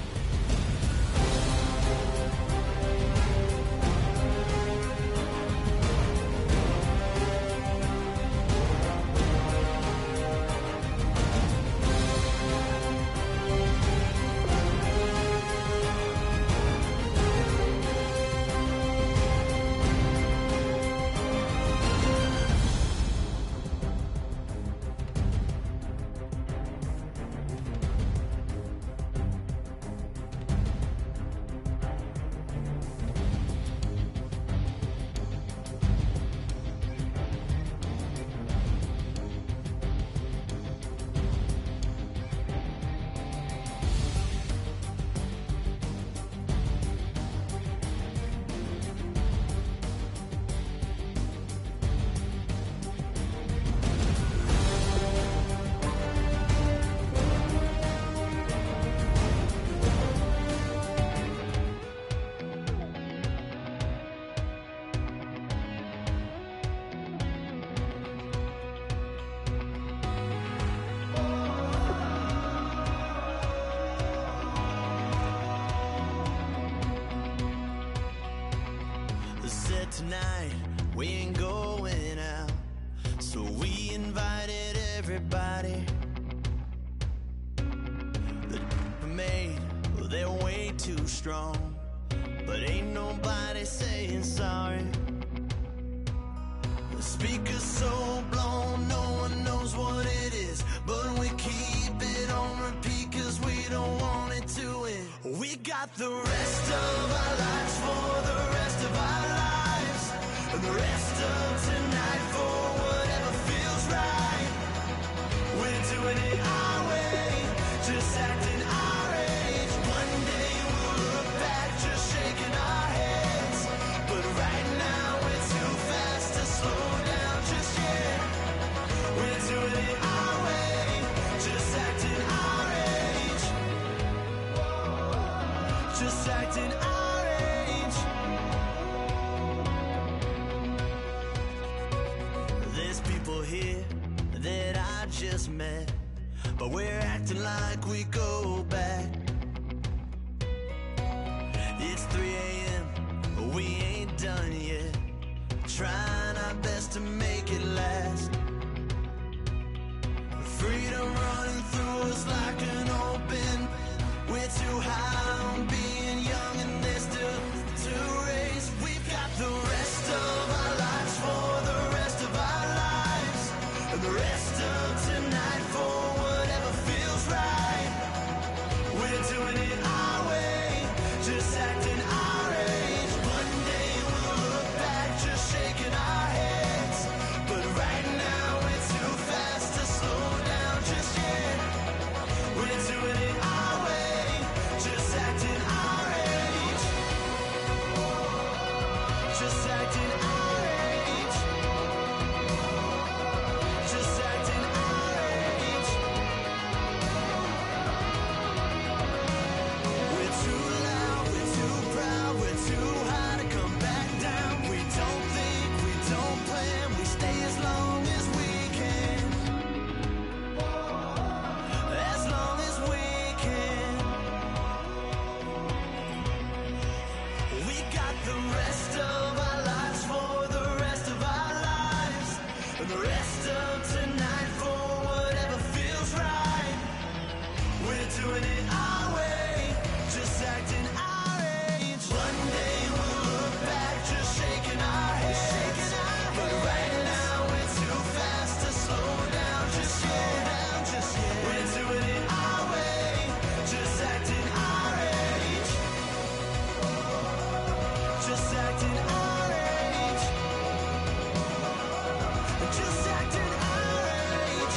Tonight we ain't going out, so we invited everybody. The made, well, they're way too strong, but ain't nobody saying sorry. The speaker's so blown, no one knows what it is, but we keep it on repeat 'cause we don't want it to end. We got the rest of our lives for the rest of our lives. And the rest of tonight for whatever feels right. We're doing it our way, just acting our age. One day we'll look back just shaking our heads, but right now we're too fast to slow down just yet. We're doing it our way, just acting our age. Just acting our age. Here that I just met, but we're acting like we go back. It's 3 a.m., we ain't done yet, trying our best to make it last. Freedom running through us like an open. We're too high on being young and there's still to race. We've got the rest of our lives for the rest of our lives, and the rest of tonight for whatever feels right. We're just acting outrage.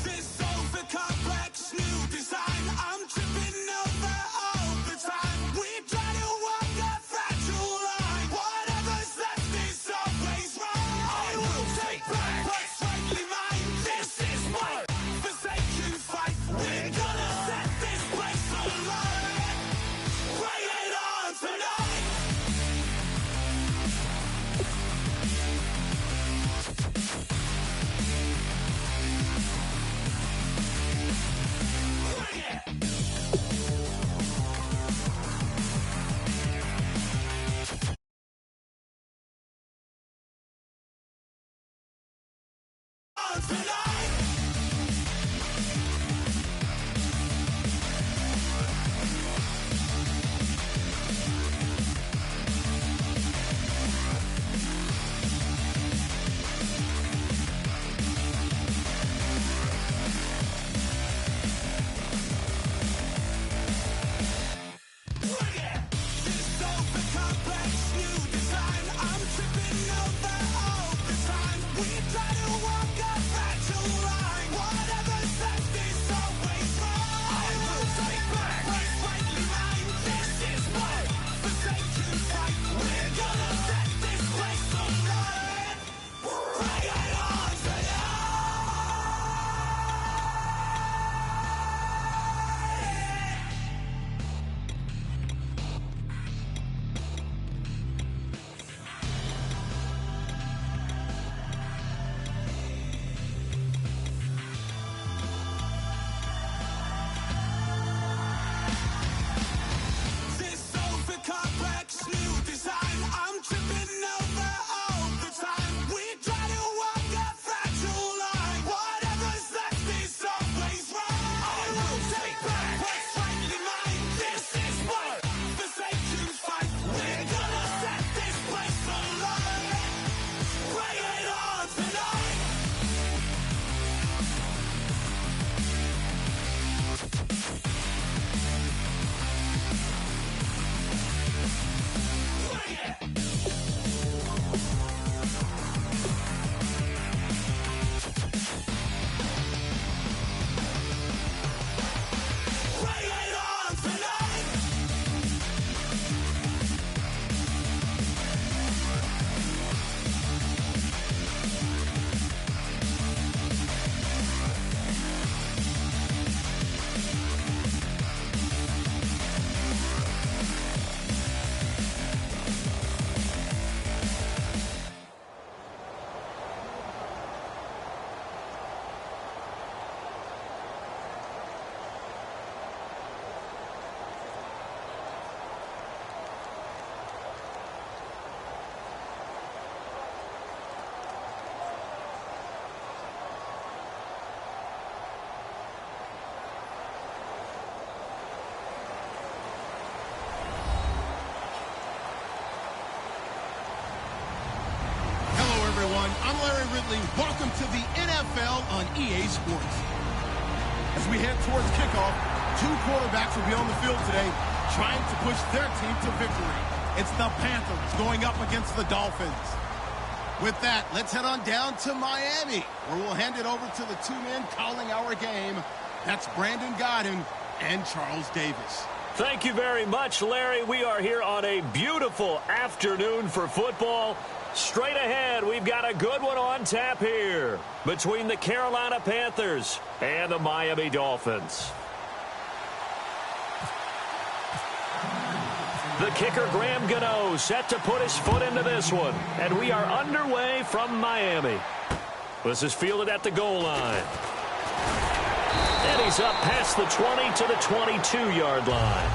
This over-complex new design, I'm tripping over all the time. We try to walk a fragile line. Whatever's left is always wrong. I will take back what's rightly mine. This is my forsaken fight. We're gonna set this place alight. Bring it on tonight. Bring it. On tonight. Bring it. This over-complex new design, I'm tripping over all the time. We try to walk a fragile line. Whatever's left is always wrong. I will take back what's rightly mine. This is my forsaken fight. We're gonna set this place alight. Bring it on tonight. This over-complex new design, I'm tripping over all the time. We try to walk a fragile line. Whatever's left is always wrong. I will take back what's rightly mine. This is my forsaken fight. We're gonna set this place alight. Bring it on tonight. Bring it. Bring it on tonight. Hello, everyone. I'm Larry Ridley. Welcome to the NFL on EA Sports. As we head towards kickoff, two quarterbacks will be on the field today trying to push their team to victory. It's the Panthers going up against the Dolphins. With that, let's head on down to Miami, where we'll hand it over to the two men calling our game. That's Brandon Godden and Charles Davis. Thank you very much, Larry. We are here on a beautiful afternoon for football. Straight ahead, we've got a good one on tap here between the Carolina Panthers and the Miami Dolphins. The kicker, Graham Gano, set to put his foot into this one. And we are underway from Miami. This is fielded at the goal line. And he's up past the 20 to the 22-yard line.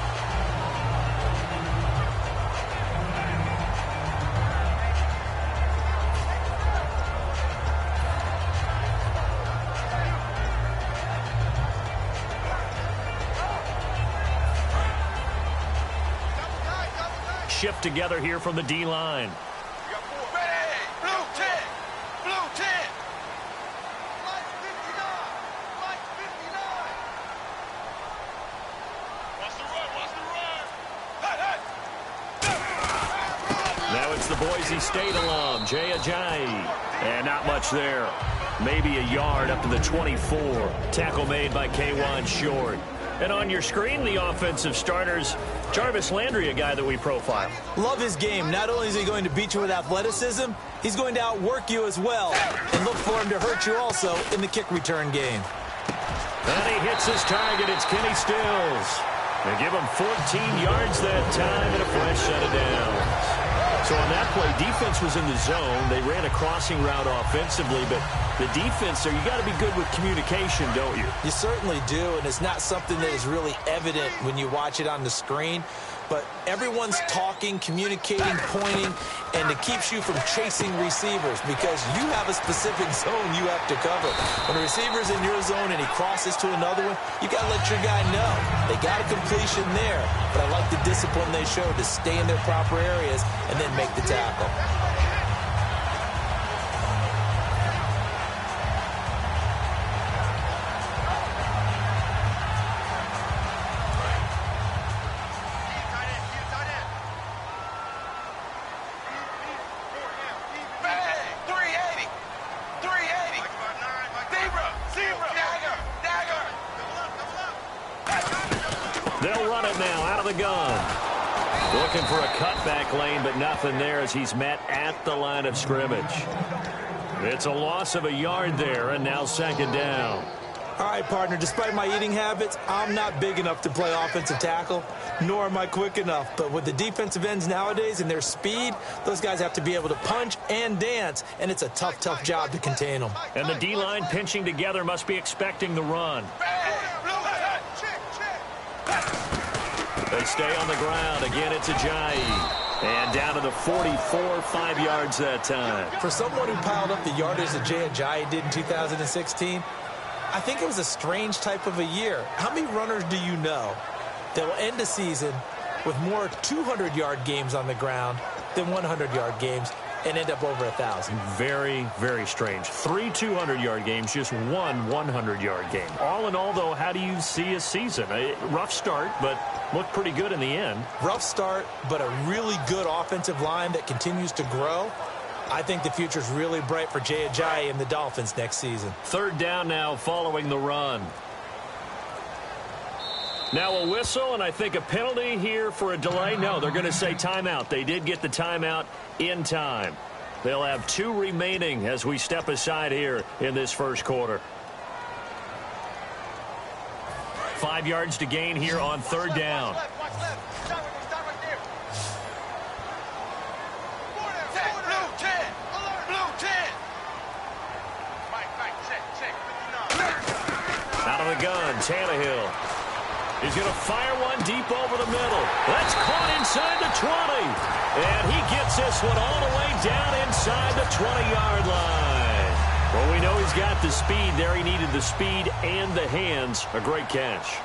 shift together here from the D-line. We got 4. Ready. Blue 10. Blue 10. Mike 59. Mike 59. Watch the run. Watch the run. Now it's the Boise State alum, Jay Ajayi. And not much there. Maybe a yard up to the 24. Tackle made by K'Wan Short. And on your screen, the offensive starters, Jarvis Landry, a guy that we profile. Love his game. Not only is he going to beat you with athleticism, he's going to outwork you as well. And look for him to hurt you also in the kick return game. And he hits his target. It's Kenny Stills. They give him 14 yards that time and a fresh set of downs. So on that play, defense was in the zone. They ran a crossing route offensively, but the defense there, you got to be good with communication, don't you? You certainly do, and it's not something that is really evident when you watch it on the screen. But everyone's talking, communicating, pointing, and it keeps you from chasing receivers because you have a specific zone you have to cover. When a receiver's in your zone and he crosses to another one, you got to let your guy know. They got a completion there, but I like the discipline they showed to stay in their proper areas and then make the tackle. They'll run it now out of the gun. Looking for a cutback lane, but nothing there as he's met at the line of scrimmage. It's a loss of a yard there, and now second down. All right, partner, despite my eating habits, I'm not big enough to play offensive tackle, nor am I quick enough. But with the defensive ends nowadays and their speed, those guys have to be able to punch and dance, and it's a tough, tough job to contain them. And the D-line pinching together must be expecting the run. They stay on the ground. Again, it's Ajayi. And down to the 44, 5 yards that time. For someone who piled up the yardage that Jay Ajayi did in 2016, I think it was a strange type of a year. How many runners do you know that will end a season with more 200-yard games on the ground than 100-yard games and end up over 1,000? Very, very strange. 3 200-yard games, just 1 100-yard game. All in all, though, how do you see a season? A rough start, but looked pretty good in the end. Rough start, but a really good offensive line that continues to grow. I think the future's really bright for Jay Ajayi and the Dolphins next season. Third down now following the run. Now a whistle, and I think a penalty here for a delay. No, they're going to say timeout. They did get the timeout in time. They'll have 2 remaining as we step aside here in this first quarter. 5 yards to gain here on third down. Out of the gun, Tannehill. He's going to fire one deep over the middle. That's caught inside the 20. And he gets this one all the way down inside the 20-yard line. Well, we know he's got the speed there. He needed the speed and the hands. A great catch.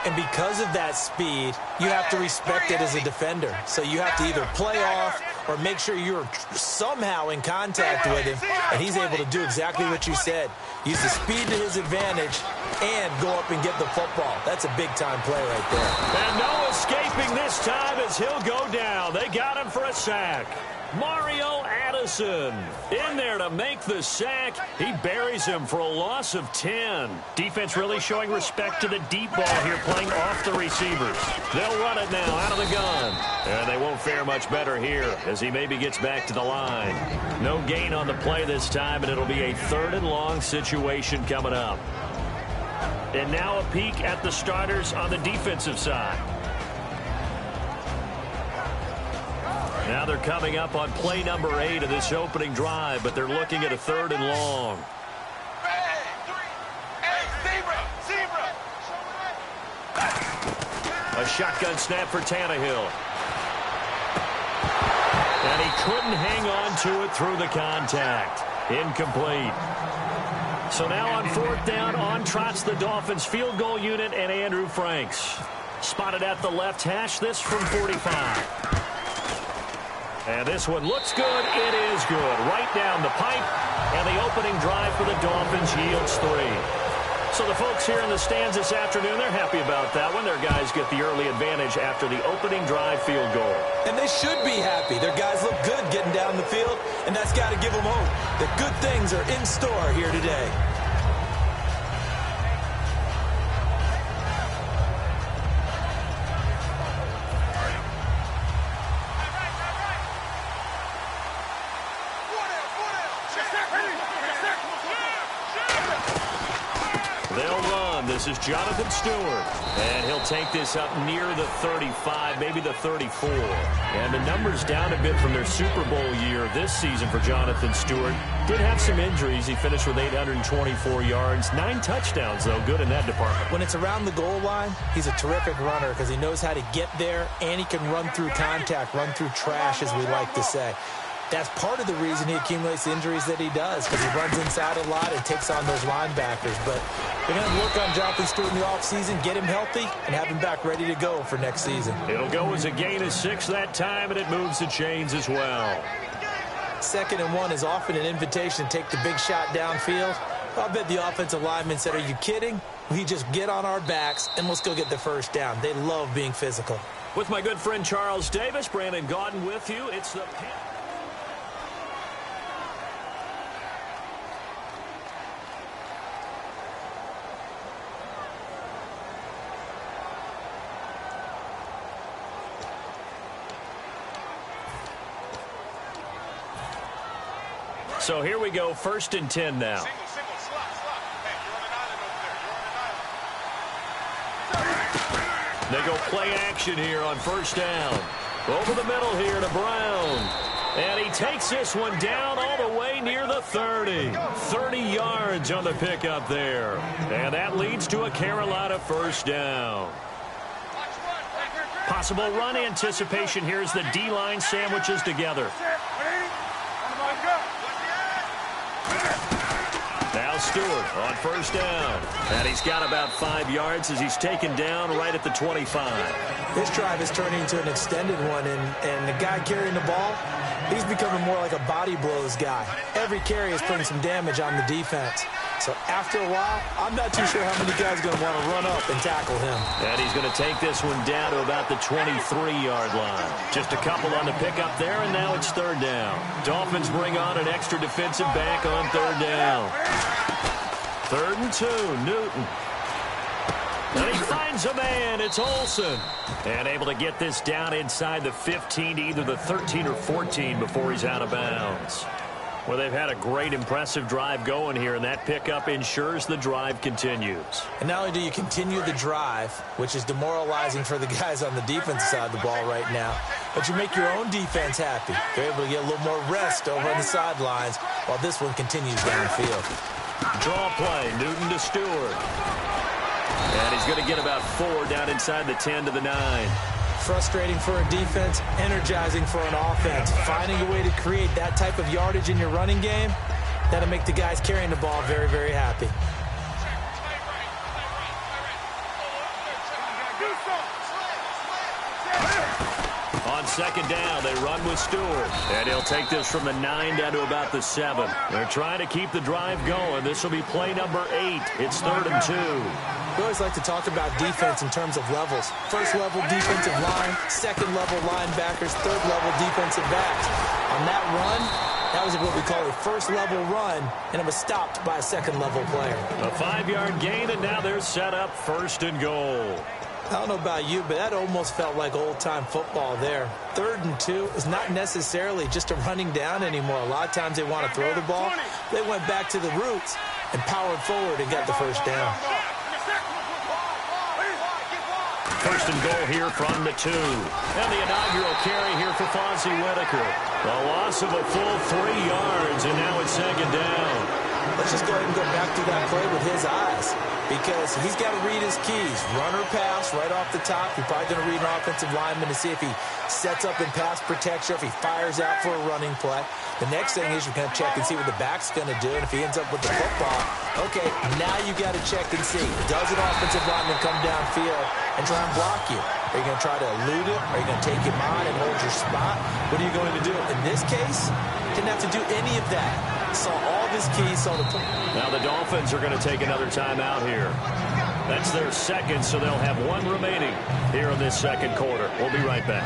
And because of that speed, you have to respect it as a defender. So you have to either play off or make sure you're somehow in contact with him. And he's able to do exactly what you said. Use the speed to his advantage and go up and get the football. That's a big-time play right there. And no escaping this time as he'll go down. They got him for a sack. Mario Addison in there to make the sack. He buries him for a loss of 10. Defense really showing respect to the deep ball here, playing off the receivers. They'll run it now out of the gun. And they won't fare much better here as he maybe gets back to the line. No gain on the play this time, and it'll be a 3rd and long situation coming up. And now a peek at the starters on the defensive side. Now they're coming up on play number 8 of this opening drive, but they're looking at a 3rd and long. A shotgun snap for Tannehill. And he couldn't hang on to it through the contact. Incomplete. So now on 4th down, on trots the Dolphins field goal unit and Andrew Franks. Spotted at the left hash, this from 45. And this one looks good. It is good. Right down the pipe. And the opening drive for the Dolphins yields 3. So the folks here in the stands this afternoon, they're happy about that one. Their guys get the early advantage after the opening drive field goal. And they should be happy. Their guys look good getting down the field, and that's got to give them hope that good things are in store here today. They'll run. This is Jonathan Stewart. And he'll take this up near the 35, maybe the 34. And the numbers down a bit from their Super Bowl year this season for Jonathan Stewart. Did have some injuries. He finished with 824 yards. 9 touchdowns, though. Good in that department. When it's around the goal line, he's a terrific runner because he knows how to get there, and he can run through contact, run through trash, as we like to say. That's part of the reason he accumulates the injuries that he does, because he runs inside a lot and takes on those linebackers. But they're going to work on Jonathan Stewart in the offseason, get him healthy, and have him back ready to go for next season. It'll go as a gain of 6 that time, and it moves the chains as well. 2nd and 1 is often an invitation to take the big shot downfield. I bet the offensive lineman said, are you kidding? We just get on our backs, and let's go get the first down. They love being physical. With my good friend Charles Davis, Brandon Gaudin with you. It's the... So here we go, 1st and 10 now. Single, slot. Hey, you're on an island over there. They go play action here on 1st down. Over the middle here to Brown. And he takes this one down all the way near the 30. 30 yards on the pickup there. And that leads to a Carolina 1st down. Possible run anticipation. Here's the D-line sandwiches together. Now Stewart on 1st down. And he's got about 5 yards as he's taken down right at the 25. This drive is turning into an extended one, and the guy carrying the ball, he's becoming more like a body blows guy. Every carry is putting some damage on the defense. So after a while, I'm not too sure how many guys are going to want to run up and tackle him. And he's going to take this one down to about the 23-yard line. Just a couple on the pickup there, and now it's 3rd down. Dolphins bring on an extra defensive back on 3rd down. 3rd and 2, Newton. And he finds a man. It's Olsen. And able to get this down inside the 15 to either the 13 or 14 before he's out of bounds. Well, they've had a great, impressive drive going here, and that pickup ensures the drive continues. And not only do you continue the drive, which is demoralizing for the guys on the defensive side of the ball right now, but you make your own defense happy. They're able to get a little more rest over on the sidelines while this one continues downfield. Draw play, Newton to Stewart. And he's going to get about 4 down inside the 10 to the 9. Frustrating for a defense, energizing for an offense. Finding a way to create that type of yardage in your running game, that'll make the guys carrying the ball very, very happy. On 2nd down, they run with Stewart. And he'll take this from the 9 down to about the 7. They're trying to keep the drive going. This will be play number 8. It's 3rd and 2. We always like to talk about defense in terms of levels. 1st level defensive line, 2nd level linebackers, 3rd level defensive backs. On that run, that was what we call a 1st level run, and it was stopped by a 2nd level player. A 5-yard gain, and now they're set up 1st and goal. I don't know about you, but that almost felt like old-time football there. 3rd and 2 is not necessarily just a running down anymore. A lot of times they want to throw the ball. They went back to the roots and powered forward and got the 1st down. 1st and goal here from the 2. And the inaugural carry here for Fonzie Whitaker. A loss of a full 3 yards, and now it's 2nd down. Let's just go ahead and go back to that play with his eyes, because he's got to read his keys. Run or pass right off the top. He's probably going to read an offensive lineman to see if he sets up in pass protection, if he fires out for a running play. The next thing is you're going to check and see what the back's going to do, and if he ends up with the football, okay, now you got to check and see. Does an offensive lineman come downfield and try and block you? Are you going to try to elude him? Are you going to take him on and hold your spot? What are you going to do? In this case, didn't have to do any of that. Saw all of his keys, saw the play. Now the Dolphins are going to take another timeout here. That's their second, so they'll have one remaining here in this second quarter. We'll be right back.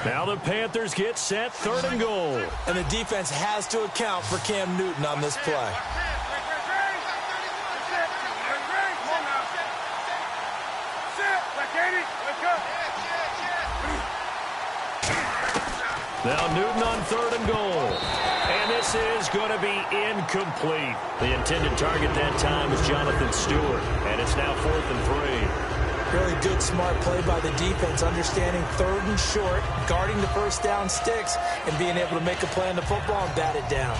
Now the Panthers get set, 3rd and goal. And the defense has to account for Cam Newton on this play. Now Newton on 3rd and goal. And this is going to be incomplete. The intended target that time was Jonathan Stewart. And it's now 4th and 3. Really good, smart play by the defense, understanding 3rd and short, guarding the first down sticks, and being able to make a play on the football and bat it down.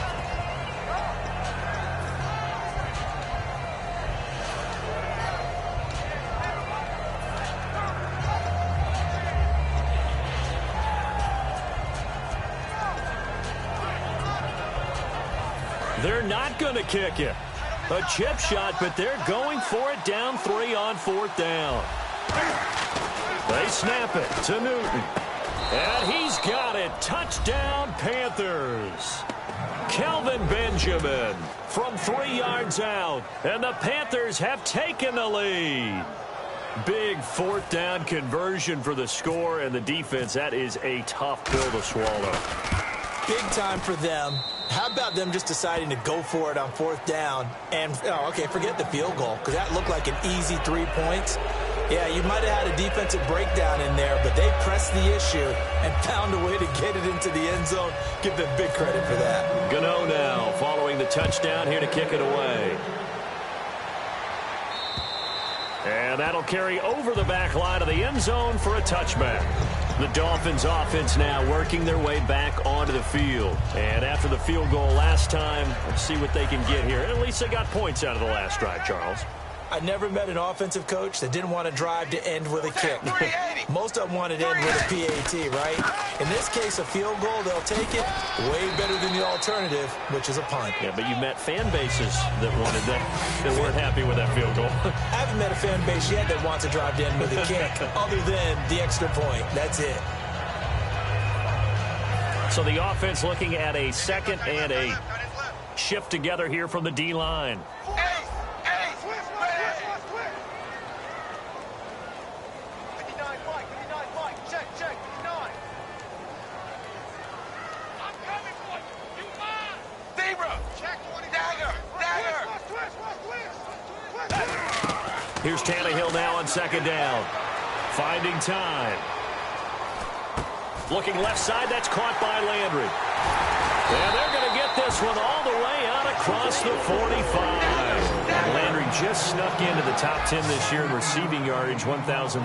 They're not going to kick it. A chip shot, but they're going for it down 3 on 4th down. They snap it to Newton. And he's got it. Touchdown, Panthers. Kelvin Benjamin from 3 yards out. And the Panthers have taken the lead. Big 4th down conversion for the score, and the defense, that is a tough pill to swallow. Big time for them. How about them just deciding to go for it on 4th down? And, okay, forget the field goal, because that looked like an easy 3 points. Yeah, you might have had a defensive breakdown in there, but they pressed the issue and found a way to get it into the end zone. Give them big credit for that. Gano now following the touchdown here to kick it away. And that'll carry over the back line of the end zone for a touchback. The Dolphins offense now working their way back onto the field. And after the field goal last time, let's see what they can get here. At least they got points out of the last drive, Charles. I never met an offensive coach that didn't want to drive to end with a kick. Most of them wanted to end with a PAT, right? In this case, a field goal, they'll take it. Way better than the alternative, which is a punt. Yeah, but you met fan bases that wanted that, that weren't happy with that field goal. I haven't met a fan base yet that wants to drive to end with a kick, other than the extra point. That's it. So the offense looking at a 2nd and 8. Shift together here from the D-line. Here's Tannehill now on 2nd down. Finding time. Looking left side, that's caught by Landry. And they're going to get this one all the way out across the 45. Landry just snuck into the top 10 this year in receiving yardage, 1,136,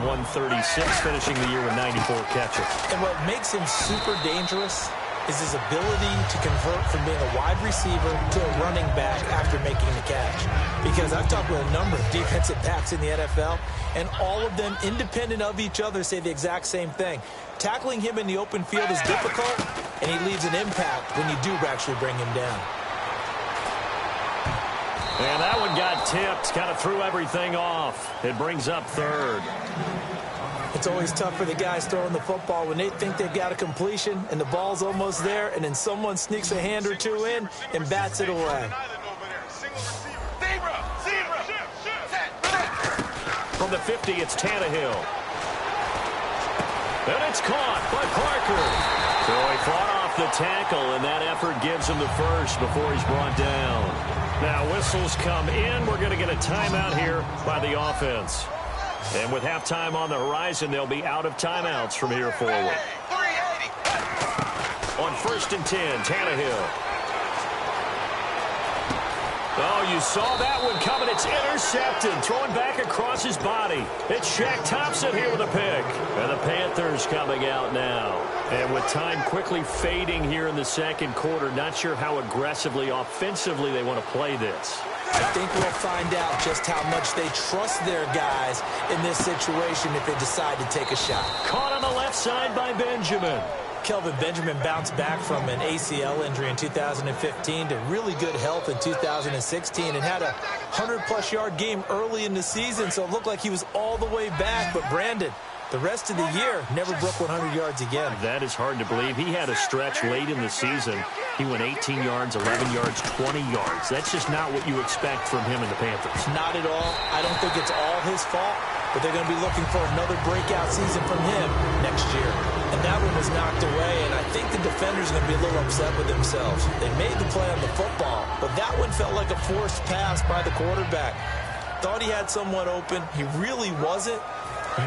finishing the year with 94 catches. And what makes him super dangerous is his ability to convert from being a wide receiver to a running back after making the catch. Because I've talked with a number of defensive backs in the NFL, and all of them, independent of each other, say the exact same thing. Tackling him in the open field is difficult, and he leaves an impact when you do actually bring him down. And that one got tipped, kind of threw everything off. It brings up 3rd. It's always tough for the guys throwing the football when they think they've got a completion and the ball's almost there, and then someone sneaks a hand or two in and bats it away. From the 50, it's Tannehill. And it's caught by Parker. So he fought off the tackle, and that effort gives him the first before he's brought down. Now whistles come in. We're going to get a timeout here by the offense. And with halftime on the horizon, they'll be out of timeouts from here forward. On 1st and 10, Tannehill. Oh, you saw that one coming. It's intercepted. Throwing back across his body. It's Shaq Thompson here with a pick. And the Panthers coming out now. And with time quickly fading here in the second quarter, not sure how aggressively, offensively they want to play this. I think we'll find out, just how much they trust their guys in this situation if they decide to take a shot. Caught on the left side by Benjamin. Kelvin Benjamin bounced back from an ACL injury in 2015 to really good health in 2016 and had a 100-plus yard game early in the season, so it looked like he was all the way back. But Brandon, the rest of the year, never broke 100 yards again. That is hard to believe. He had a stretch late in the season. He went 18 yards, 11 yards, 20 yards. That's just not what you expect from him and the Panthers. Not at all. I don't think it's all his fault, but they're going to be looking for another breakout season from him next year. And that one was knocked away, and I think the defenders are going to be a little upset with themselves. They made the play on the football, but that one felt like a forced pass by the quarterback. Thought he had someone open. He really wasn't.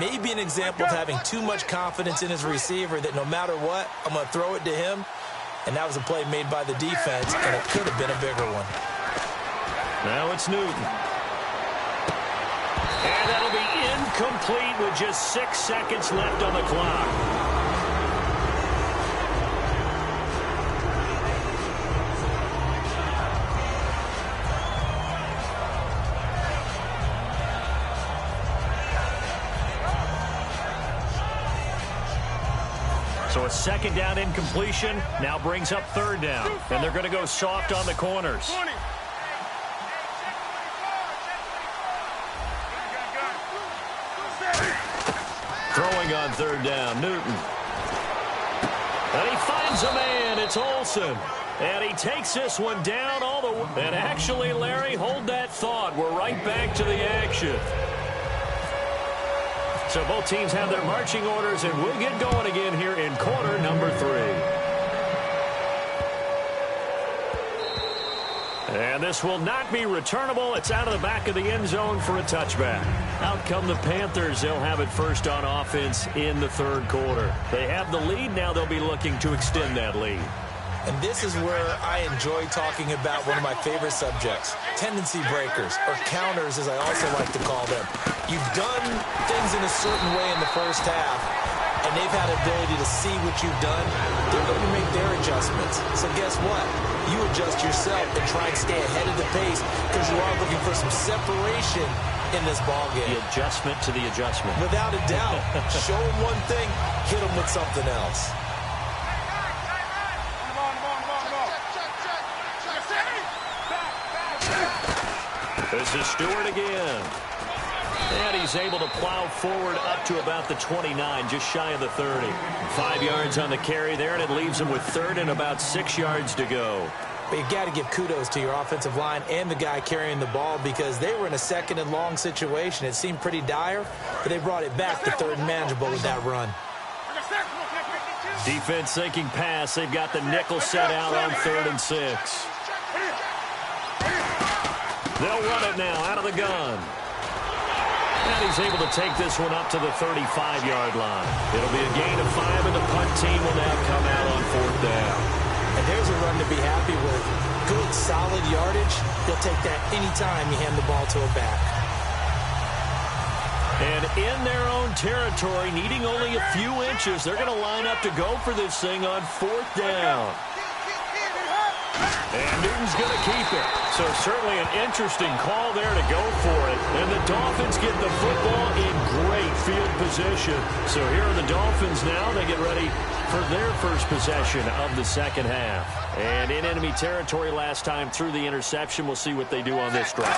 Maybe an example of having too much confidence in his receiver that no matter what, I'm going to throw it to him. And that was a play made by the defense, and it could have been a bigger one. Now it's Newton. And that'll be incomplete with just 6 seconds left on the clock. So a second down incompletion now brings up third down. And they're going to go soft on the corners. Throwing on third down, Newton. And he finds a man. It's Olsen. And he takes this one down all the way. And actually, Larry, hold that thought. We're right back to the action. So both teams have their marching orders, and we'll get going again here in quarter number 3. And this will not be returnable. It's out of the back of the end zone for a touchback. Out come the Panthers. They'll have it first on offense in the third quarter. They have the lead. Now they'll be looking to extend that lead. And this is where I enjoy talking about one of my favorite subjects, tendency breakers, or counters as I also like to call them. You've done things in a certain way in the first half, and they've had the ability to see what you've done. They're going to make their adjustments. So guess what? You adjust yourself and try and stay ahead of the pace because you are looking for some separation in this ballgame. The adjustment to the adjustment. Without a doubt. Show them one thing, hit them with something else. This is Stewart again. And he's able to plow forward up to about the 29, just shy of the 30. 5 yards on the carry there, and it leaves him with third and about 6 yards to go. But you got to give kudos to your offensive line and the guy carrying the ball because they were in a second and long situation. It seemed pretty dire, but they brought it back to third and manageable with that run. Defense thinking pass. They've got the nickel set out on 3rd and 6. They'll run it now out of the gun. And he's able to take this one up to the 35-yard line. It'll be a gain of 5, and the punt team will now come out on 4th down. And there's a run to be happy with. Good, solid yardage. They'll take that anytime you hand the ball to a back. And in their own territory, needing only a few inches, they're going to line up to go for this thing on 4th down. And Newton's going to keep it. So certainly an interesting call there to go for it. And the Dolphins get the football in great field position. So here are the Dolphins now. They get ready for their first possession of the second half. And in enemy territory last time through the interception. We'll see what they do on this drive.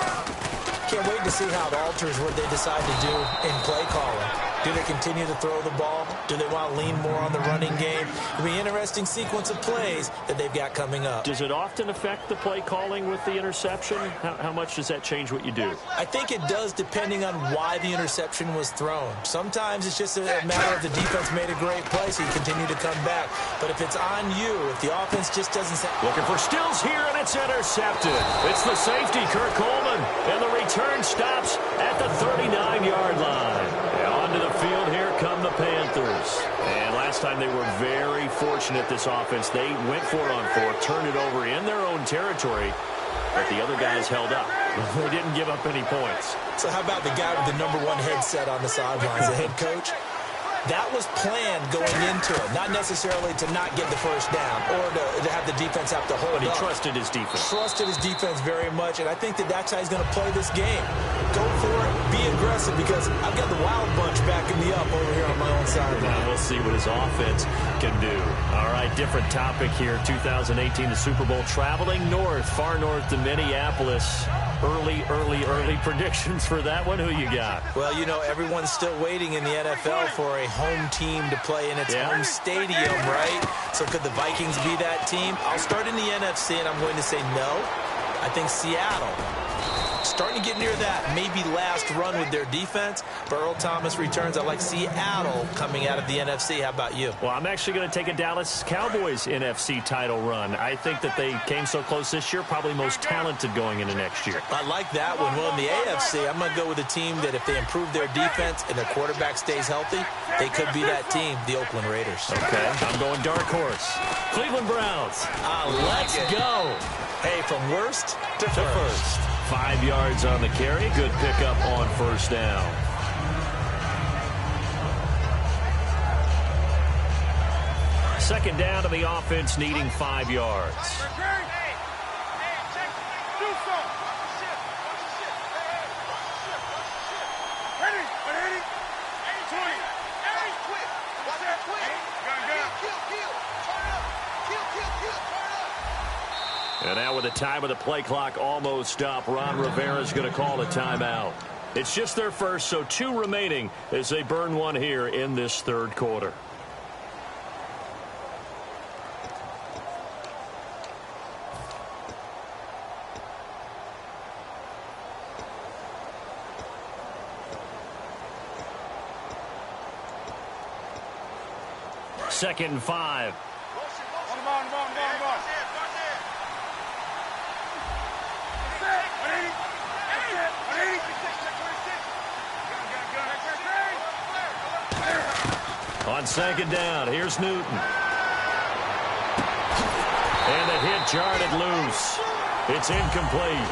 Can't wait to see how it alters what they decide to do in play calling. Do they continue to throw the ball? Do they want to lean more on the running game? It'll be an interesting sequence of plays that they've got coming up. Does it often affect the play calling with the interception? How much does that change what you do? I think it does depending on why the interception was thrown. Sometimes it's just a matter of the defense made a great play, so you continue to come back. But if it's on you, if the offense just doesn't... Looking for Stills here, and it's intercepted. It's the safety, Kirk Coleman, and the return stops at the 39-yard line. And onto the field, here come the Panthers. And last time they were very fortunate, this offense. They went for it on 4th, turned it over in their own territory, but the other guys held up. They didn't give up any points. So how about the guy with the #1 headset on the sidelines, the head coach? That was planned going into it, not necessarily to not get the first down or to have the defense have to hold up. But he trusted his defense. Trusted his defense very much, and I think that's how he's going to play this game. Go for it, be aggressive, because I've got the Wild Bunch backing me up over here on my own side. Well, we'll see what his offense can do. All right, different topic here. 2018, the Super Bowl, traveling north, far north to Minneapolis. Early predictions for that one. Who you got? Well, you know, everyone's still waiting in the NFL for a home team to play in its home stadium, right? So could the Vikings be that team? I'll start in the NFC, and I'm going to say no. I think Seattle, starting to get near that maybe last run with their defense. But Earl Thomas returns. I like Seattle coming out of the NFC. How about you? Well, I'm actually going to take a Dallas Cowboys NFC title run. I think that they came so close this year, probably most talented going into next year. I like that one. Well, in the AFC, I'm going to go with a team that if they improve their defense and their quarterback stays healthy, they could be that team, the Oakland Raiders. Okay, I'm going dark horse. Cleveland Browns. Let's go. Hey, from worst to first. 5 yards on the carry. Good pickup on first down. Second down to the offense, needing 5 yards. And now with the time of the play clock almost up, Ron Rivera's going to call a timeout. It's just their first, so 2 remaining as they burn one here in this third quarter. Second and 5. On second down, here's Newton. And the hit jarred it loose. It's incomplete.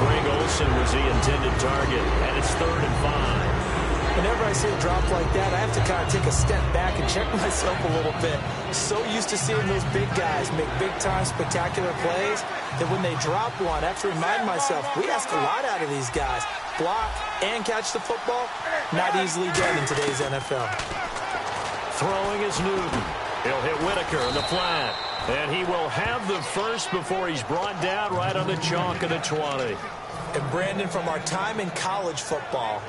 Greg Olsen was the intended target, and it's 3rd and 5. Whenever I see a drop like that, I have to kind of take a step back and check myself a little bit. So used to seeing those big guys make big-time spectacular plays that when they drop one, I have to remind myself, we ask a lot out of these guys. Block and catch the football, not easily done in today's NFL. Throwing is Newton. He'll hit Whitaker in the flat. And he will have the first before he's brought down right on the chalk of the 20. And Brandon, from our time in college football,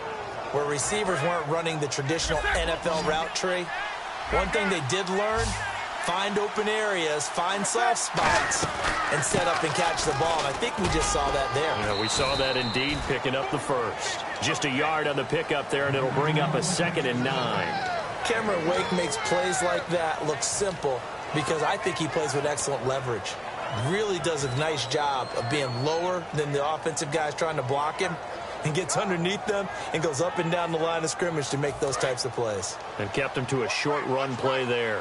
where receivers weren't running the traditional NFL route tree, one thing they did learn, find open areas, find soft spots, and set up and catch the ball. And I think we just saw that there. Yeah, we saw that indeed, picking up the first. Just a yard on the pickup there, and it'll bring up a 2nd and 9. Cameron Wake makes plays like that look simple because I think he plays with excellent leverage. Really does a nice job of being lower than the offensive guys trying to block him, and gets underneath them and goes up and down the line of scrimmage to make those types of plays. And kept him to a short run play there.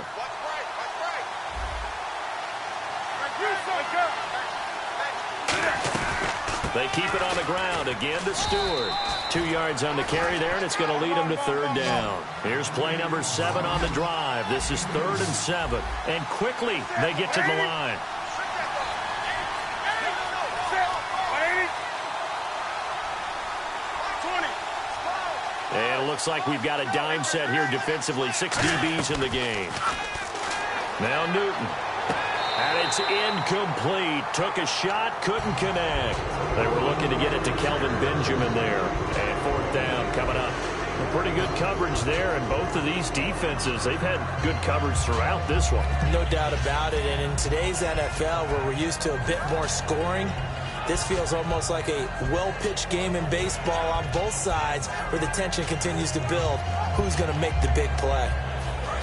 They keep it on the ground again to Stewart. 2 yards on the carry there, and it's going to lead him to 3rd down. Here's play number 7 on the drive. This is 3rd and 7. And quickly they get to the line. And it looks like we've got a dime set here defensively. 6 DBs in the game. Now Newton. And it's incomplete. Took a shot, couldn't connect. They were looking to get it to Kelvin Benjamin there. And 4th down coming up. Pretty good coverage there, and both of these defenses, they've had good coverage throughout this one. No doubt about it, and in today's NFL, where we're used to a bit more scoring, this feels almost like a well-pitched game in baseball on both sides where the tension continues to build. Who's going to make the big play?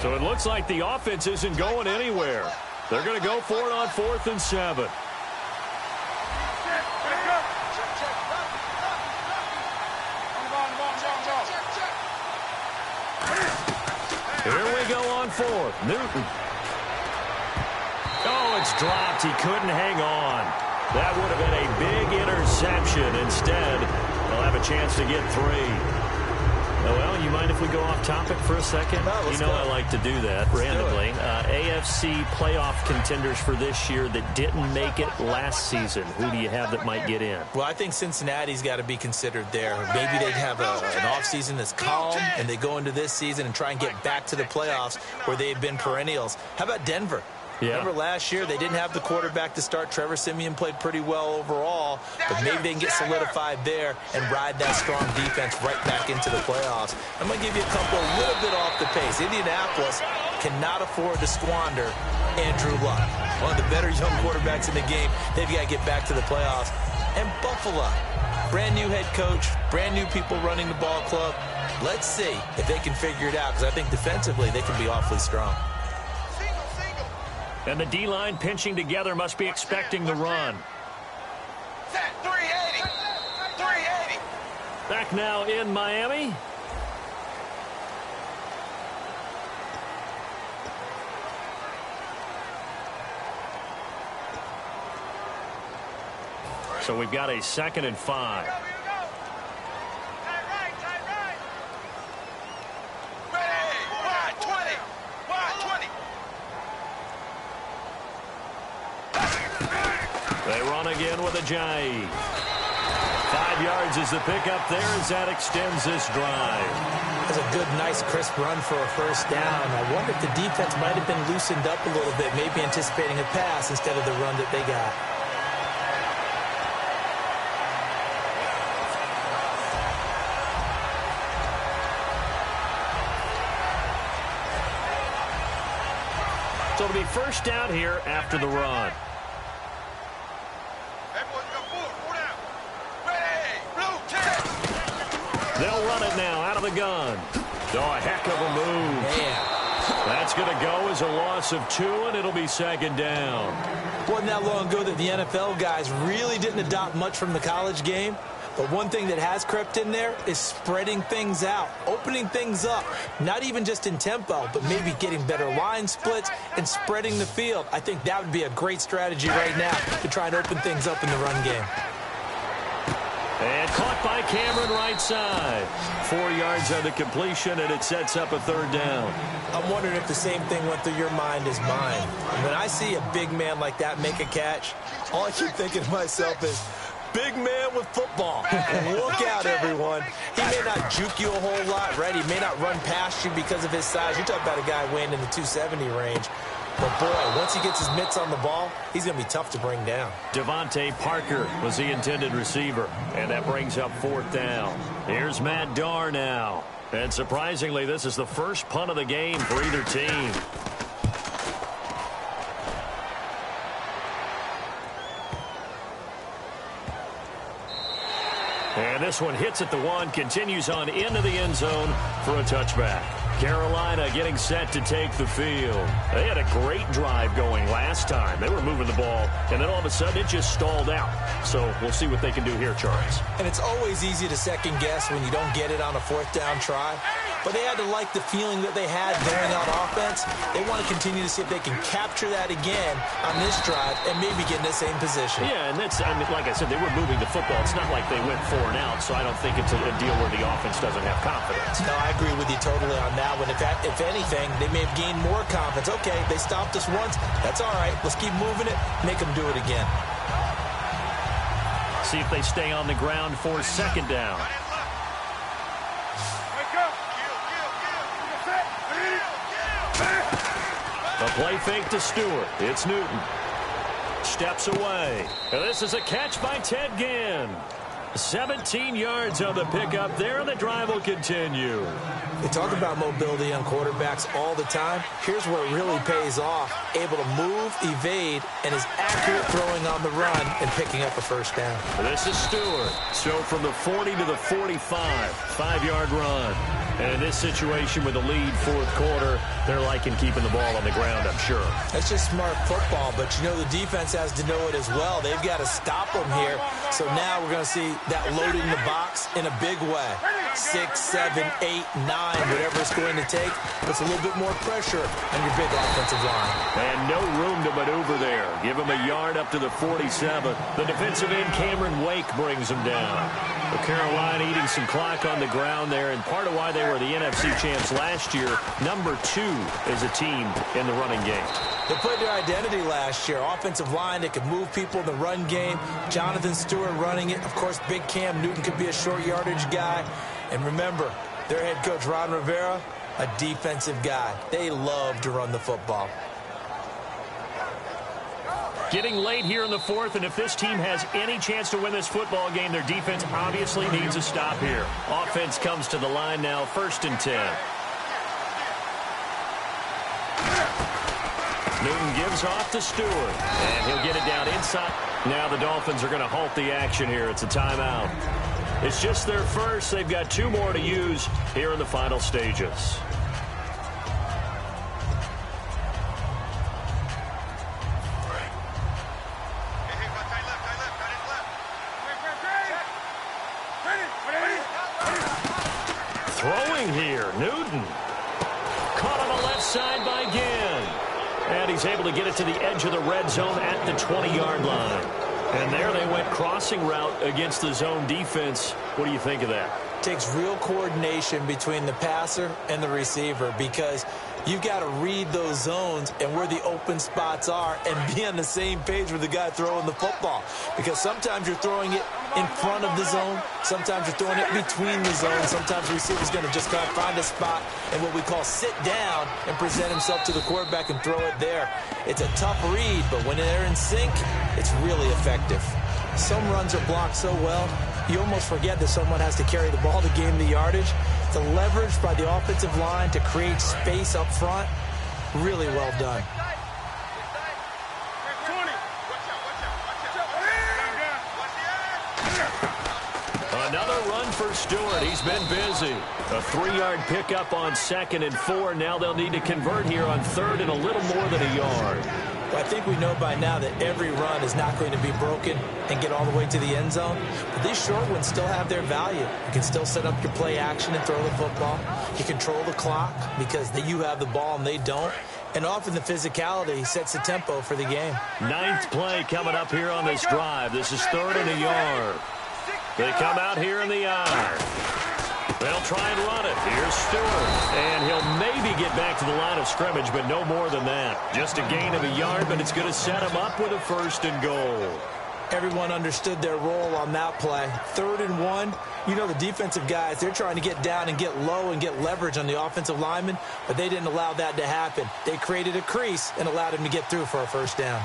So it looks like the offense isn't going anywhere. They're going to go for it on 4th and 7. Here we go on 4th. Newton. Oh, it's dropped. He couldn't hang on. That would have been a big interception. Instead, they'll have a chance to get 3. Well, you mind if we go off topic for a second? No, let's go. I like to do that randomly. AFC playoff contenders for this year that didn't make it last season. Who do you have that might get in? Well, I think Cincinnati's got to be considered there. Maybe they'd have an offseason that's calm, and they go into this season and try and get back to the playoffs where they had been perennials. How about Denver? Yeah. Remember last year, they didn't have the quarterback to start. Trevor Siemian played pretty well overall, but maybe they can get solidified there and ride that strong defense right back into the playoffs. I'm going to give you a couple a little bit off the pace. Indianapolis cannot afford to squander Andrew Luck, one of the better young quarterbacks in the game. They've got to get back to the playoffs. And Buffalo, brand new head coach, brand new people running the ball club. Let's see if they can figure it out, because I think defensively they can be awfully strong. And the D-line pinching together must be expecting the run. Set 380. 380. Back now in Miami. So we've got a 2nd and 5. They run again with a Jai. 5 yards is the pickup there as that extends this drive. That's a good, nice, crisp run for a first down. I wonder if the defense might have been loosened up a little bit, maybe anticipating a pass instead of the run that they got. So it'll be first down here after the run. They'll run it now out of the gun. Oh, a heck of a move. Man. That's going to go as a loss of 2, and it'll be 2nd down. Wasn't that long ago that the NFL guys really didn't adopt much from the college game. But one thing that has crept in there is spreading things out, opening things up, not even just in tempo, but maybe getting better line splits and spreading the field. I think that would be a great strategy right now to try and open things up in the run game. And caught by Cameron right side. 4 yards on the completion, and it sets up a 3rd down. I'm wondering if the same thing went through your mind as mine. When I see a big man like that make a catch, all I keep thinking to myself is, big man with football. Look out, everyone. He may not juke you a whole lot, right? He may not run past you because of his size. You're talking about a guy weighing in the 270 range. But, boy, once he gets his mitts on the ball, he's going to be tough to bring down. Devontae Parker was the intended receiver, and that brings up 4th down. Here's Matt Darr now. And surprisingly, this is the first punt of the game for either team. And this one hits at the 1, continues on into the end zone for a touchback. Carolina getting set to take the field. They had a great drive going last time. They were moving the ball, and then all of a sudden it just stalled out. So we'll see what they can do here, Charles. And it's always easy to second guess when you don't get it on a 4th down try. But they had to like the feeling that they had going on offense. They want to continue to see if they can capture that again on this drive and maybe get in the same position. Yeah, and that's, I mean, like I said, they were moving the football. It's not like they went 4 and out, so I don't think it's a deal where the offense doesn't have confidence. No, I agree with you totally on that one. If anything, they may have gained more confidence. Okay, they stopped us once. That's all right. Let's keep moving it. Make them do it again. See if they stay on the ground for 2nd down. A play fake to Stewart. It's Newton. Steps away. And this is a catch by Ted Ginn. 17 yards on the pickup there, and the drive will continue. They talk about mobility on quarterbacks all the time. Here's where it really pays off. Able to move, evade, and is accurate throwing on the run and picking up a first down. This is Stewart. So from the 40 to the 45, 5-yard run. And in this situation with the lead 4th quarter, they're liking keeping the ball on the ground, I'm sure. That's just smart football, but you know the defense has to know it as well. They've got to stop them here. So now we're going to see that loading the box in a big way. 6, 7, 8, 9, whatever it's going to take, puts a little bit more pressure on your big offensive line. And no room to maneuver there. Give him a yard up to the 47. The defensive end, Cameron Wake, brings him down. Carolina eating some clock on the ground there, and part of why they were the NFC champs last year, number 2 as a team in the running game. They put their identity last year. Offensive line that could move people in the run game. Jonathan Stewart running it. Of course, Big Cam Newton could be a short yardage guy. And remember, their head coach, Ron Rivera, a defensive guy. They love to run the football. Getting late here in the fourth, and if this team has any chance to win this football game, their defense obviously needs a stop here. Offense comes to the line now, 1st and 10. Newton gives off to Stewart, and he'll get it down inside. Now the Dolphins are going to halt the action here. It's a timeout. It's just their first. They've got 2 more to use here in the final stages. Throwing here, Newton. Caught on the left side by Ginn. And he's able to get it to the edge of the red zone at the 20-yard line. And there they went crossing route against the zone defense. What do you think of that? Takes real coordination between the passer and the receiver, because you've got to read those zones and where the open spots are and be on the same page with the guy throwing the football. Because sometimes you're throwing it in front of the zone. Sometimes you're throwing it between the zones. Sometimes the receiver's going to just kind of find a spot and what we call sit down and present himself to the quarterback and throw it there. It's a tough read, but when they're in sync, it's really effective. Some runs are blocked so well, you almost forget that someone has to carry the ball to gain the yardage. The leverage by the offensive line to create space up front, really well done. Another run for Stewart. He's been busy. A 3-yard pickup on 2nd and 4. Now they'll need to convert here on 3rd and a little more than a yard. Well, I think we know by now that every run is not going to be broken and get all the way to the end zone. But these short ones still have their value. You can still set up your play action and throw the football. You control the clock because you have the ball and they don't. And often the physicality sets the tempo for the game. 9th play coming up here on this drive. This is 3rd and a yard. They come out here in the I. They'll try and run it. Here's Stewart. And he'll maybe get back to the line of scrimmage, but no more than that. Just a gain of a yard, but it's going to set him up with a 1st and goal. Everyone understood their role on that play. 3rd and 1. You know, the defensive guys, they're trying to get down and get low and get leverage on the offensive lineman, but they didn't allow that to happen. They created a crease and allowed him to get through for a 1st down.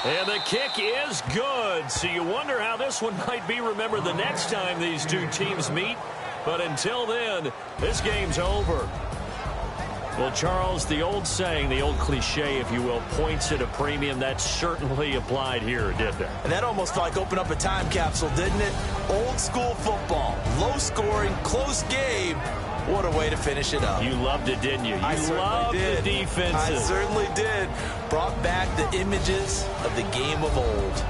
And the kick is good. So you wonder how this one might be remembered the next time these two teams meet. But until then, this game's over. Well, Charles, the old saying, the old cliche, if you will, points at a premium, that certainly applied here, didn't it? And that almost like opened up a time capsule, didn't it? Old school football, low scoring, close game. What a way to finish it up. You loved it, didn't you? You loved the defenses. I certainly did. Brought back the images of the game of old.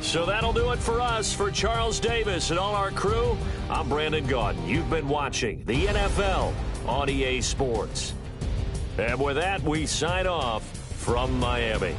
So that'll do it for us. For Charles Davis and all our crew, I'm Brandon Gaudin. You've been watching the NFL on EA Sports. And with that, we sign off from Miami.